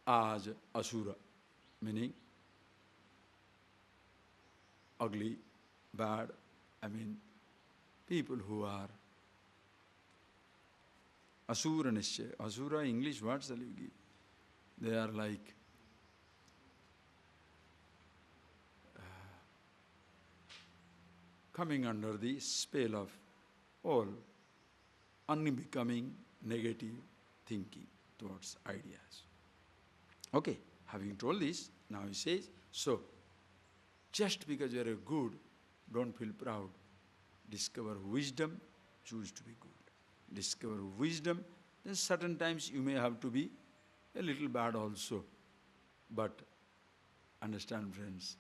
as asura. Meaning, ugly, bad, people who are asura nishchaya. Asura, English words shall you give? They are like coming under the spell of all unbecoming negative thinking towards ideas. Okay, having told this, now he says, so, just because you are a good, don't feel proud. Discover wisdom, choose to be good. Discover wisdom, then certain times you may have to be a little bad also. But understand, friends,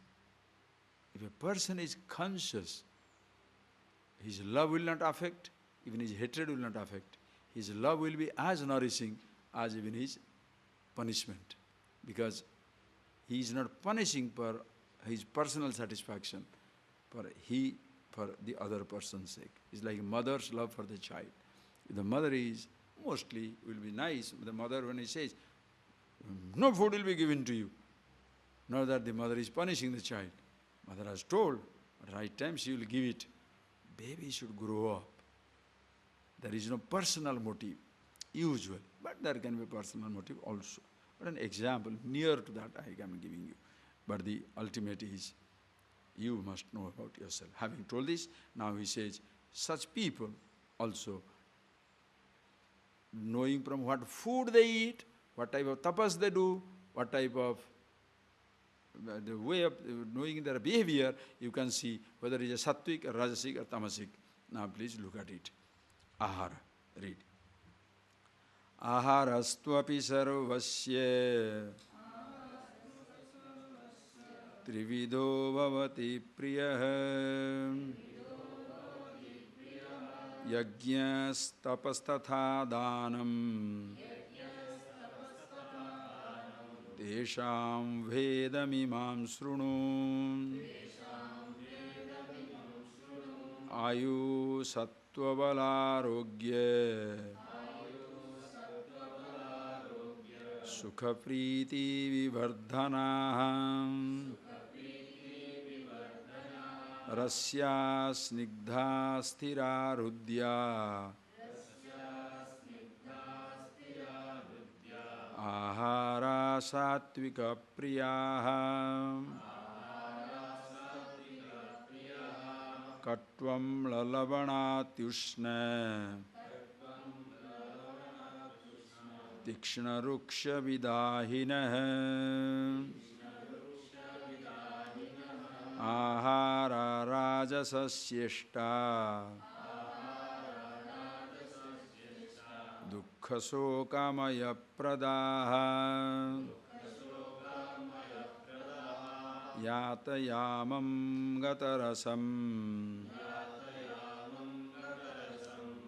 if a person is conscious, his love will not affect, even his hatred will not affect. His love will be as nourishing as even his punishment. Because he is not punishing for his personal satisfaction, for the other person's sake. It's like a mother's love for the child. If the mother is, mostly will be nice. The mother, when he says, no food will be given to you. Not that the mother is punishing the child. Mother has told, at the right time she will give it. Baby should grow up. There is no personal motive, usual. but there can be a personal motive also. But an example near to that I am giving you. But the ultimate is, you must know about yourself. Having told this, now he says, such people also, knowing from what food they eat, what type of tapas they do, what type of the way of knowing their behavior, you can see whether it is a sattvic, or rajasic, or tamasic. Now please look at it. Ahara, read. Aharastvapi sarvasya trivido bhavati priyah yajñas tapastatha dhanam tesham vedamimam srunu ayu sattvabalarogya sukhapriti vivardhanaham rasya snigdha sthirarudya ahara satvika priyaha katvam lalabanatyushna tikshna ruksha vidahinah ahara rajasasyeshta dukkha sokamaya pradaha yatayamam gatarasam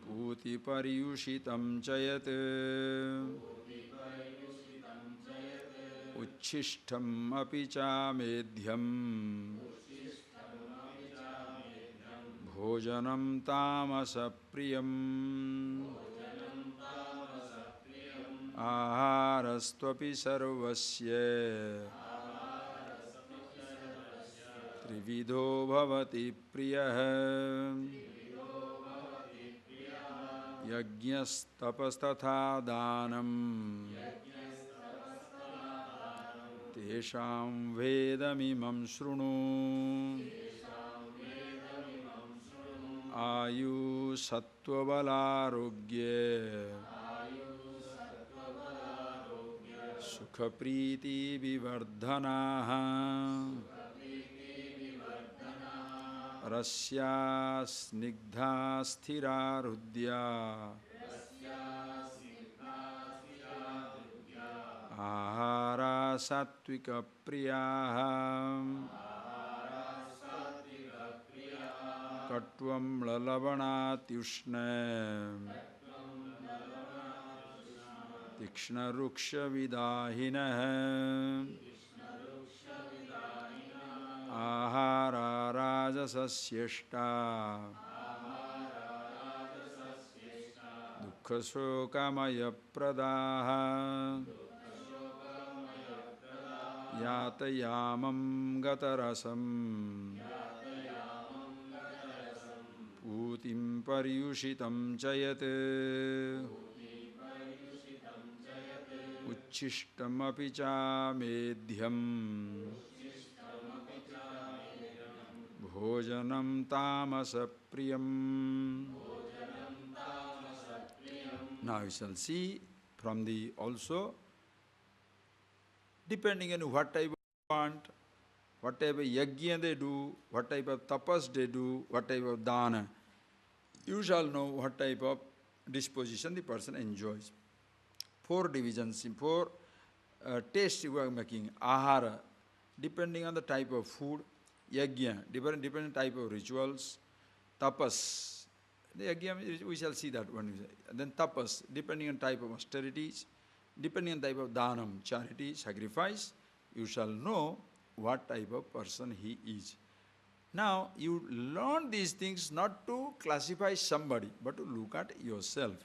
puti pariyushitam chayat uchishtam api cha medhyam bhojanam tamasa priyam aharastvapi sarvasya trivido bhavati priyah yajñas tapastatha dhanam tesham vedamimam srunu ayu sattvabalarogya sukhapriti vivardhanah rasya snigdha sthirarudya ahara satvika priyaha katvam lalabanatyushna tikshna ruksha vidahinah ahara rajasasyeshta dukkha sokamaya pradaha yatayamam gatarasam putim pariyushitam chayat uchishtam api cha medhyam bhojanam tamasa priyam. Now you shall see from the also, depending on what type of want, what type of yajna they do, what type of tapas they do, what type of dana, you shall know what type of disposition the person enjoys. Four divisions, four tastes you are making. Ahara, depending on the type of food. Yajna, different type of rituals. Tapas, the yajna, we shall see that one. And then tapas, depending on type of austerities, depending on type of dhanam, charity, sacrifice, you shall know what type of person he is. Now, you learn these things not to classify somebody, but to look at yourself.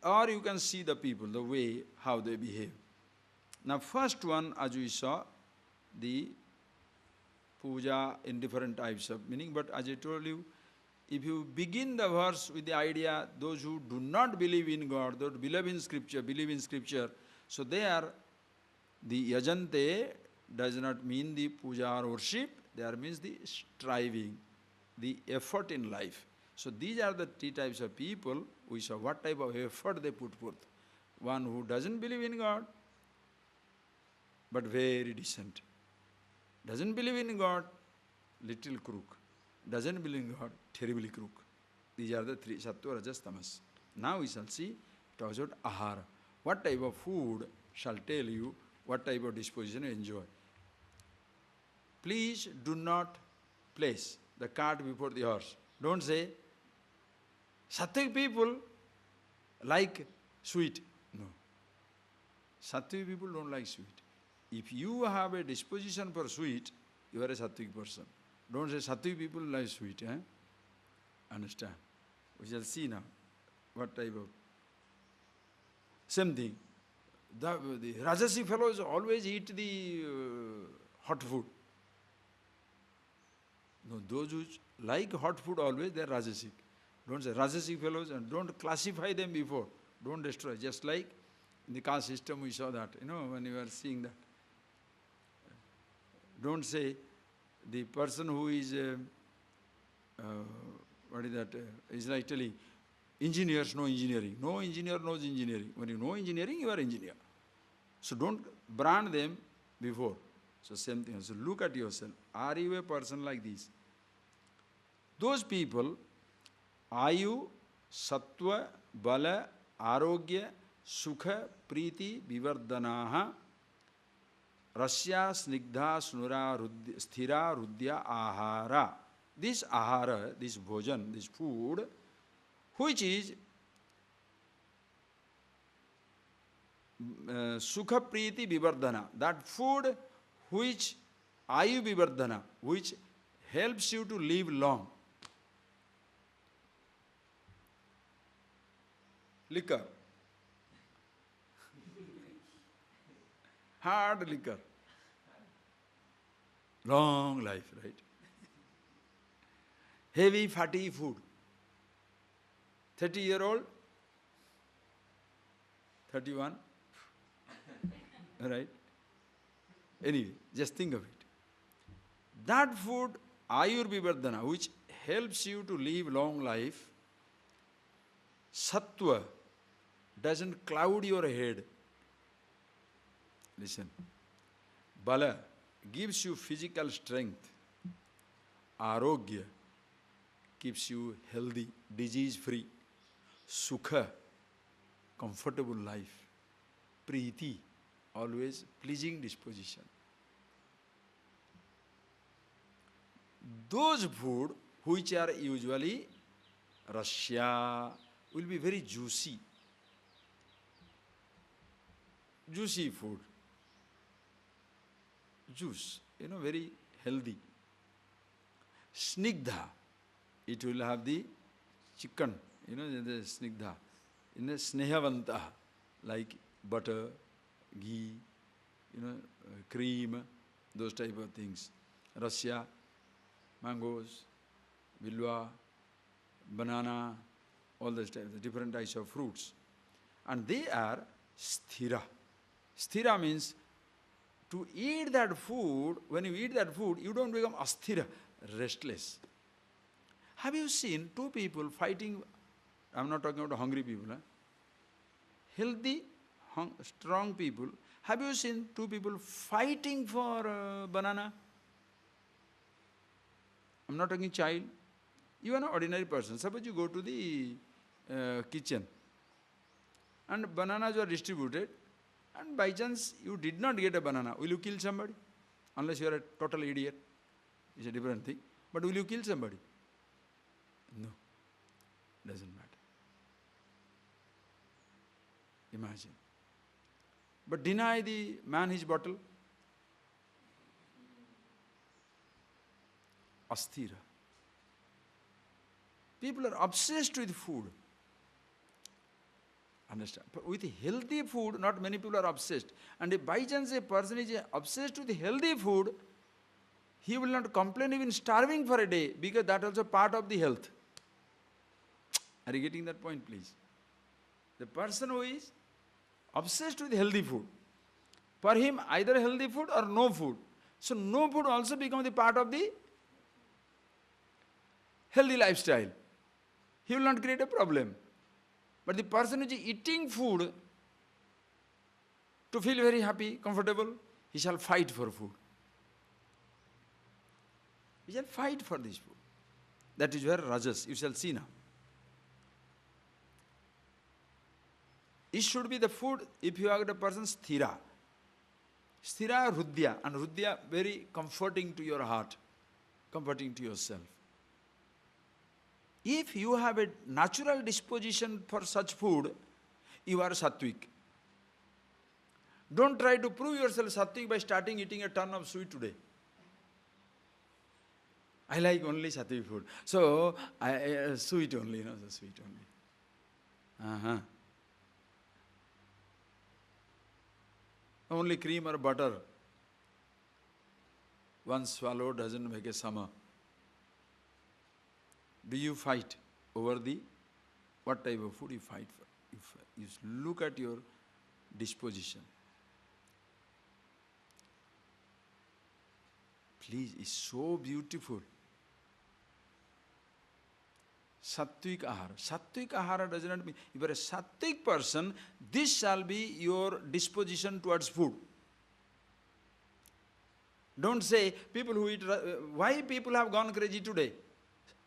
Or you can see the people, the way, how they behave. Now, first one, as we saw, the puja in different types of meaning, but as I told you, if you begin the verse with the idea, those who do not believe in God, those who believe in Scripture, so they are, the yajante does not mean the puja or worship, there means the striving, the effort in life. So these are the three types of people. We saw what type of effort they put forth. One who doesn't believe in God, but very decent. Doesn't believe in God, little crook. Doesn't believe in God, terribly crook. These are the three, sattva, rajas, tamas. Now we shall see, talks about ahara. What type of food shall tell you what type of disposition you enjoy. Please do not place the cart before the horse. Don't say, sattvic people like sweet. No. Sattvic people don't like sweet. If you have a disposition for sweet, you are a sattvic person. Don't say sattvic people like sweet. Understand? We shall see now what type of. Same thing. The Rajasic fellows always eat the hot food. No, those who like hot food always, they are Rajasic. Don't say Rajasic fellows and don't classify them before. Don't destroy. Just like in the caste system we saw that, when you are seeing that. Don't say the person who is, what is that, is like telling, engineers know engineering. No engineer knows engineering. When you know engineering, you are engineer. So don't brand them before. So same thing. So look at yourself. Are you a person like this? Those people, Ayu, Sattva, Bala, Arogya, Sukha, Priti, Vivardhanaha, Rasya, Snigdha, Snura, Sthira, Rudya, Ahara. This ahara, this bhojan, this food, which is Sukha Priti Vivardhana, that food which Ayu Vivardhana, which helps you to live long. Liquor. Hard liquor. Long life, right? Heavy, fatty food. 30-year-old, 31, right? Anyway, just think of it. That food, Ayurvivardhana, which helps you to live long life, Sattva, doesn't cloud your head. Listen. Bala gives you physical strength. Arogya keeps you healthy, disease-free. Sukha, comfortable life. Priti, always pleasing disposition. Those food which are usually rasya will be very juicy. Juicy food. Juice, very healthy. Snigdha, it will have the chicken, the snigdha. In the snehavanta, like butter, ghee, cream, those type of things. Rasya, mangoes, bilwa, banana, all those types, different types of fruits. And they are sthira. Sthira means to eat that food, when you eat that food, you don't become asthira, restless. Have you seen two people fighting? I'm not talking about hungry people. Healthy, strong people. Have you seen two people fighting for banana? I'm not talking child. You are an ordinary person. Suppose you go to the kitchen and bananas are distributed, and by chance you did not get a banana. Will you kill somebody? Unless you are a total idiot. It's a different thing. But will you kill somebody? No. Doesn't matter. Imagine. But deny the man his bottle. Asthira. People are obsessed with food. Understand? But with healthy food, not many people are obsessed. And if by chance a person is obsessed with healthy food, he will not complain even starving for a day, because that is also part of the health. Are you getting that point, please? The person who is obsessed with healthy food, for him either healthy food or no food. So no food also becomes the part of the healthy lifestyle. He will not create a problem. But the person who is eating food to feel very happy, comfortable, he shall fight for food. He shall fight for this food. That is where rajas, you shall see now. It should be the food, if you are the person sthira. Sthira, rudya, and rudya very comforting to your heart, comforting to yourself. If you have a natural disposition for such food, you are sattvic. Don't try to prove yourself sattvic by starting eating a ton of sweet today. I like only sattvic food. So, sweet only, the sweet only. Only cream or butter. One swallow doesn't make a summer. Do you fight over what type of food you fight for? You look at your disposition. Please, it's so beautiful. Sattvic ahara. Sattvic ahara does not mean, if you are a sattvic person, this shall be your disposition towards food. Don't say, people who eat, why people have gone crazy today?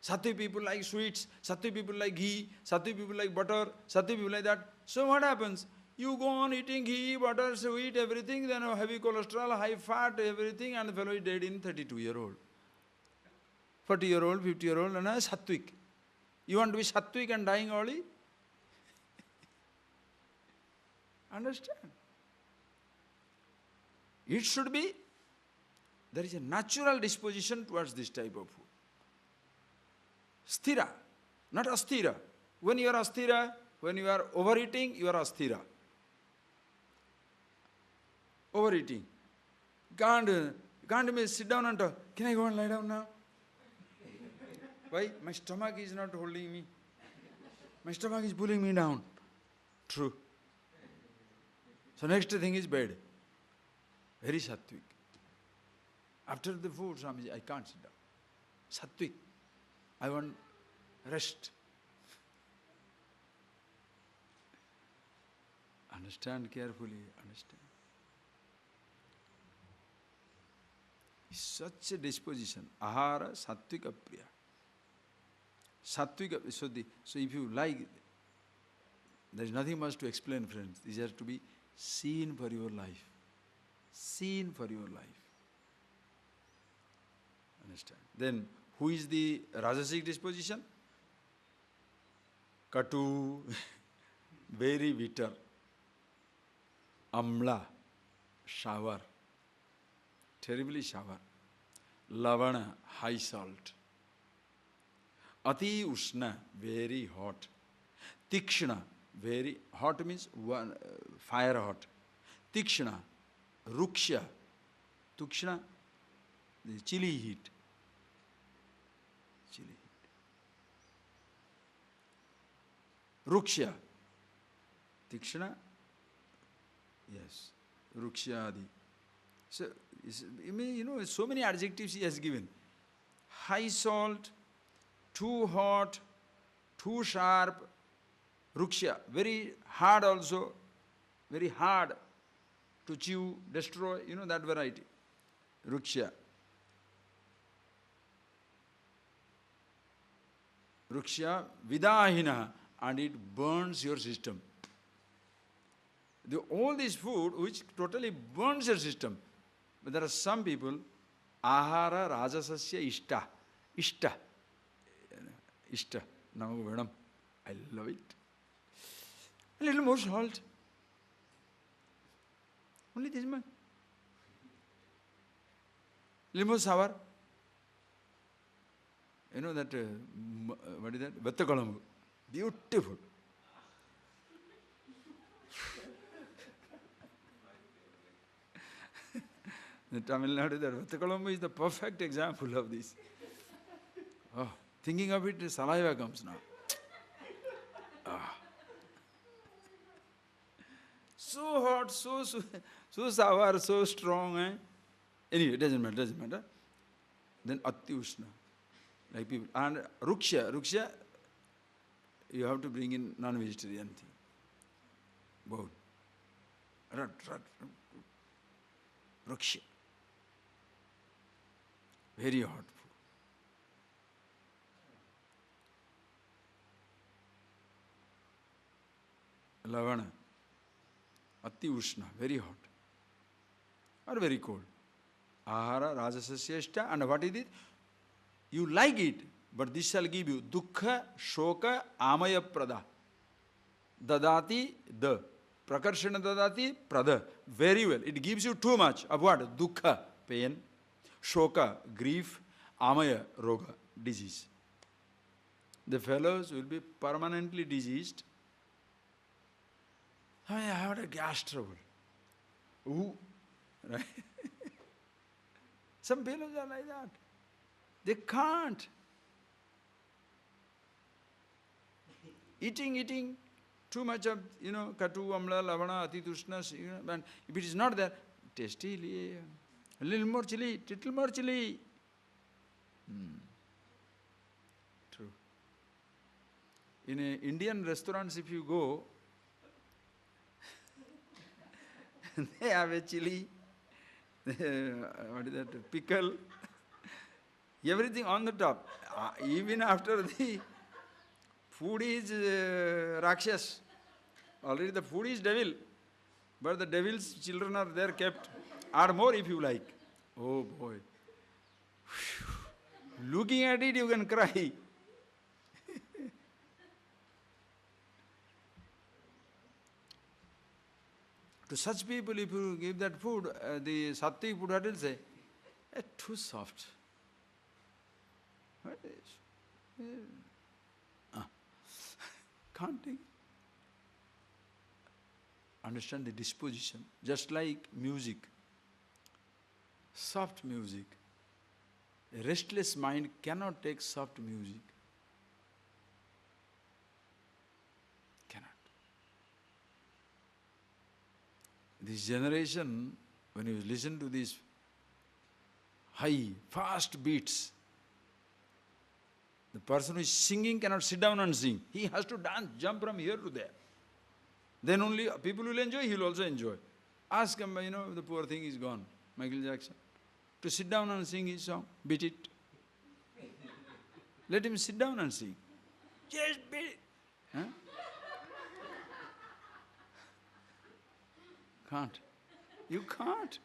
Sattvic people like sweets, sattvic people like ghee, sattvic people like butter, sattvic people like that. So what happens? You go on eating ghee, butter, sweet, everything, then heavy cholesterol, high fat, everything, and the fellow is dead in 32-year-old. 40-year-old, 50-year-old, and sattvic. You want to be sattvic and dying early? Understand? It should be, there is a natural disposition towards this type of food. Sthira, not asthira. When you are asthira, when you are overeating, you are asthira. Overeating. Can't sit down and talk. Can I go and lie down now? Why? My stomach is not holding me. My stomach is pulling me down. True. So next thing is bed. Very sattvic. After the food, Swamiji, I can't sit down. Sattvic. I want rest. Understand carefully, understand. It's such a disposition. Ahara, sattvika priya. Sattvika, so if you like, there is nothing much to explain, friends. This has to be seen for your life. Seen for your life. Understand? Then, who is the rajasic disposition? Katu, very bitter. Amla, sour, terribly sour. Lavana, high salt. Ati Ushna, very hot. Tikshna, very hot means fire hot. Tikshna, Ruksha, Tukshna, the chilly heat. Chilly heat. Ruksha, Tikshna, yes, Rukshyadi. So, so many adjectives he has given. High salt, too hot, too sharp, Ruksha, very hard also, very hard to chew, destroy, that variety. Ruksha. Ruksha vidahina, and it burns your system. All this food which totally burns your system. But there are some people, ahara rajasasya ishta. Ishta. Ishta. Namaku vedam. I love it. A little more salt. Only this much. Little more sour. You know that, what is that? Vettakalambu. Beautiful. The Tamil Nadu, the Vettakalambu is the perfect example of this. Oh, thinking of it, saliva comes now. So hot, so sour, so strong. Anyway, it doesn't matter. Then Ati Ushna, like people. And Ruksha, you have to bring in non-vegetarian thing. Both. Ruksha. Very hot food. Lavana. Ati Ushna, very hot. Or very cold. Ahara, Rajasasya, and what is it? You like it, but this shall give you Dukkha, Shoka, Amaya Prada. Dadati, the. Prakarshana Dadati, Prada. Very well. It gives you too much of what? Dukkha, pain. Shoka, grief. Amaya, Roga, disease. The fellows will be permanently diseased. I have a gas trouble. Ooh, right? Some fellows are like that. They can't. Eating too much of, katu, amla, lavana, ati, tushna, and if it is not there, tasty, a little more chili. True. In Indian restaurants, if you go, they have a chili, what is that, pickle, everything on the top. Even after the food is Rakshas, already the food is devil, but the devil's children are there kept. Add more if you like. Oh boy. Looking at it, you can cry. To such people, if you give that food, the sattvic food, what will say? Too soft. What is? Can't take. Understand the disposition. Just like music. Soft music. A restless mind cannot take soft music. Cannot. This generation, when you listen to these high, fast beats, the person who is singing cannot sit down and sing. He has to dance, jump from here to there. Then only people will enjoy, he will also enjoy. Ask him, the poor thing is gone, Michael Jackson, to sit down and sing his song, beat it. Let him sit down and sing. Just beat it. Huh? Can't. You can't.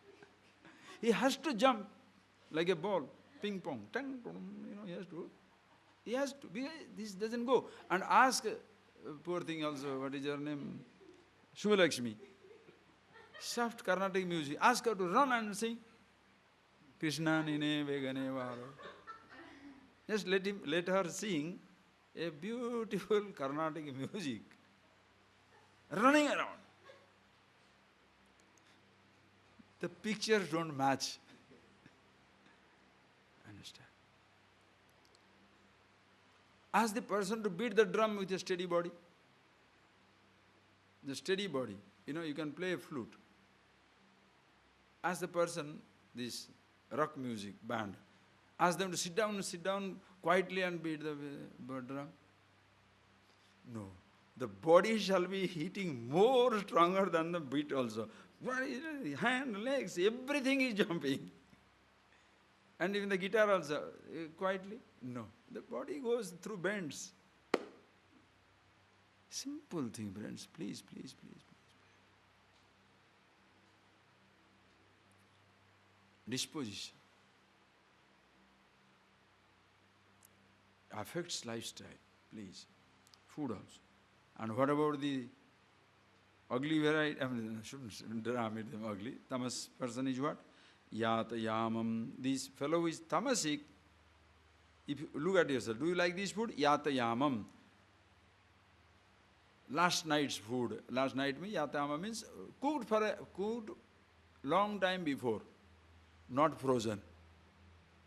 He has to jump like a ball, ping pong, tang, he has to, because this doesn't go. And ask, poor thing also, what is her name? Shubhalakshmi. Soft Carnatic music. Ask her to run and sing. Krishna nine vegane varo. Just let her sing a beautiful Carnatic music. Running around. The pictures don't match. Understand? Ask the person to beat the drum with a steady body. The steady body. You can play a flute. Ask the person, this rock music band, ask them to sit down quietly and beat the drum. No. The body shall be hitting more stronger than the beat also. Hand, legs, everything is jumping. And even the guitar also, quietly. No. The body goes through bends. Simple thing, friends. Please. Disposition affects lifestyle, please. Food also. And what about the ugly variety? I shouldn't make them ugly. Tamas person is what? Yata yamam. This fellow is tamasic. If you look at yourself, do you like this food? Yata yamam. Last night's food. Last night means yata yamam means cooked long time before. Not frozen.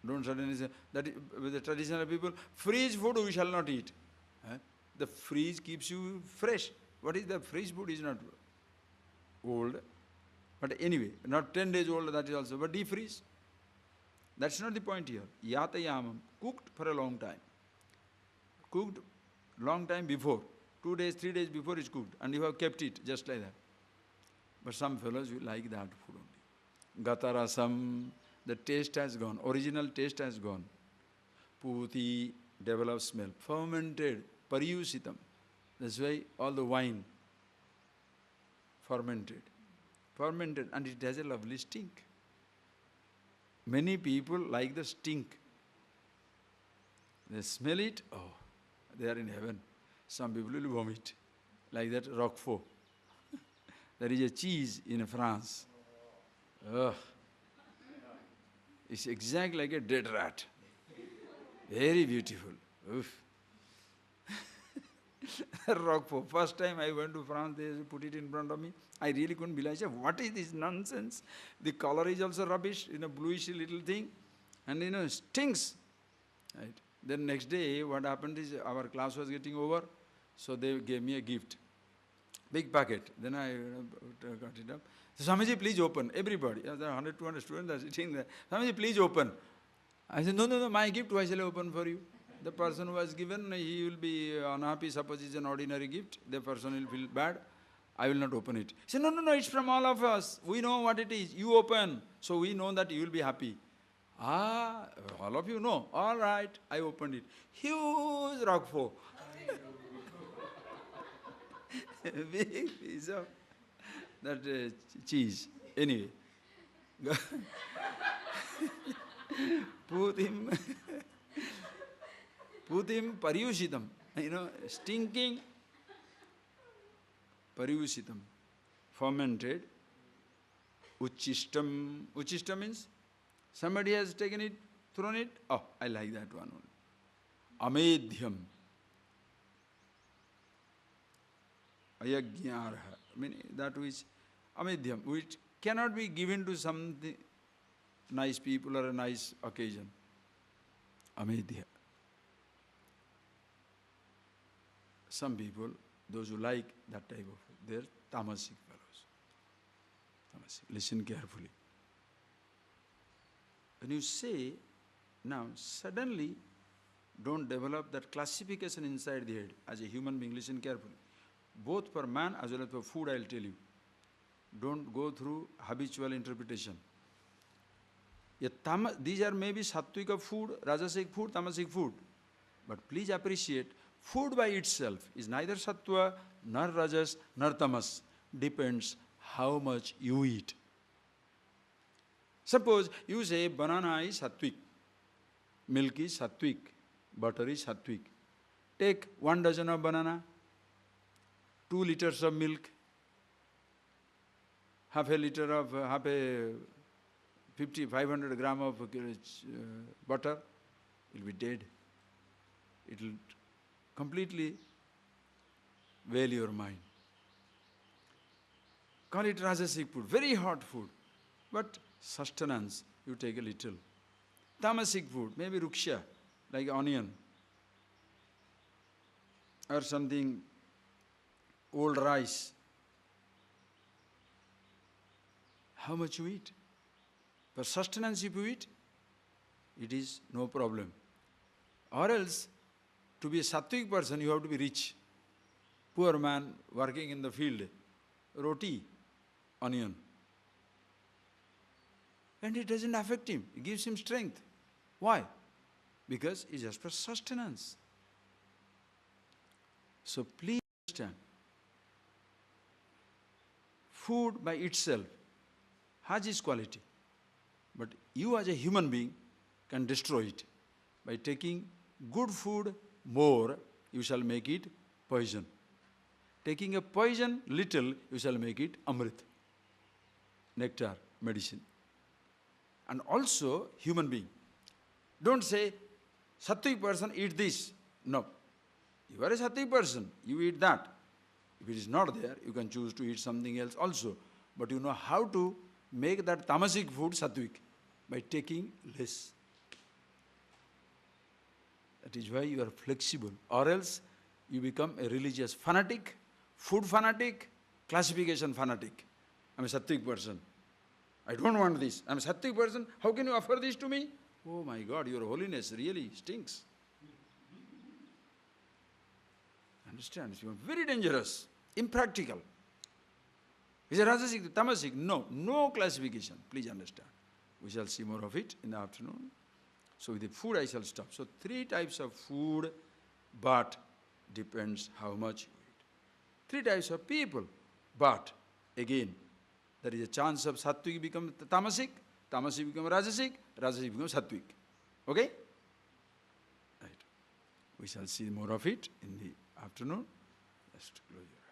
Don't suddenly say that with the traditional people, freeze food we shall not eat. The freeze keeps you fresh. What is the freeze food is not old. But anyway, not 10 days old, that is also, but defreeze. That's not the point here. Yatayamam, cooked for a long time. Cooked long time before. 2 days, 3 days before it's cooked. And you have kept it just like that. But some fellows will like that food only. Gatarasam, the taste has gone. Original taste has gone. Puti, develops smell. Fermented, pariyusitam. That's why all the wine, fermented. Fermented, and it has a lovely stink. Many people like the stink. They smell it, oh, they are in heaven. Some people will vomit, like that Roquefort. There is a cheese in France. Ugh. It's exactly like a dead rat. Very beautiful. Oof. Roquefort. First time I went to France, they put it in front of me. I really couldn't believe. I said, what is this nonsense? The color is also rubbish, bluish little thing. And stinks. Right. Then next day, what happened is our class was getting over, so they gave me a gift. Big packet. Then I got it up. So, Swamiji, please open. Everybody. There are 100, 200 students are sitting there. Swamiji, please open. I said, no, my gift, why shall I open for you? The person who was given, he will be unhappy, suppose it's an ordinary gift. The person will feel bad. I will not open it. He said, no, it's from all of us. We know what it is. You open. So we know that you will be happy. Ah, all of you know. All right, I opened it. Huge Roquefort. Big piece of that cheese. Anyway. Putim pariyushitam. Stinking pariyushitam. Fermented. Uchishtam. Uchishtam means somebody has taken it, thrown it. Oh, I like that one only. Amedhyam. Ayagyarha. That which amedhyam, which cannot be given to some nice people or a nice occasion. Amedhya. Some people, those who like that type of food, they are tamasic fellows. Tamasic. Listen carefully. When you say, now suddenly don't develop that classification inside the head as a human being. Listen carefully. Both for man as well as for food, I will tell you. Don't go through habitual interpretation. These are maybe sattvika food, rajasic food, tamasic food. But please appreciate, food by itself is neither sattva, nor rajas, nor tamas. Depends how much you eat. Suppose you say banana is sattvic, milk is sattvic, butter is sattvic. Take 1 dozen of banana, 2 liters of milk, half a 500 gram of butter, it will be dead. It will completely veil your mind. Call it rajasic food, very hot food, but sustenance, you take a little. Tamasic food, maybe ruksha, like onion, or something, old rice. How much you eat? For sustenance, if you eat, it is no problem. Or else, to be a sattvic person, you have to be rich. Poor man working in the field, roti, onion. And it doesn't affect him. It gives him strength. Why? Because it's just for sustenance. So please understand, food by itself has its quality. But you as a human being can destroy it. By taking good food more, you shall make it poison. Taking a poison little, you shall make it amrit, nectar, medicine. And also human being. Don't say, sattvic person eat this. No. You are a sattvic person, you eat that. If it is not there, you can choose to eat something else also. But you know how to make that tamasic food sattvic by taking less. That is why you are flexible. Or else you become a religious fanatic, food fanatic, classification fanatic. I'm a sattvic person. I don't want this. I'm a sattvic person. How can you offer this to me? Oh my God, your holiness really stinks. Understand? It's very dangerous, impractical. Is it Rajasic, Tamasic? No, no classification. Please understand. We shall see more of it in the afternoon. So with the food I shall stop. So 3 types of food, but depends how much you eat. 3 types of people, but again, there is a chance of sattvic become tamasic, tamasic become rajasic, rajasic become sattvic. Okay? Right. We shall see more of it in the afternoon. Just close your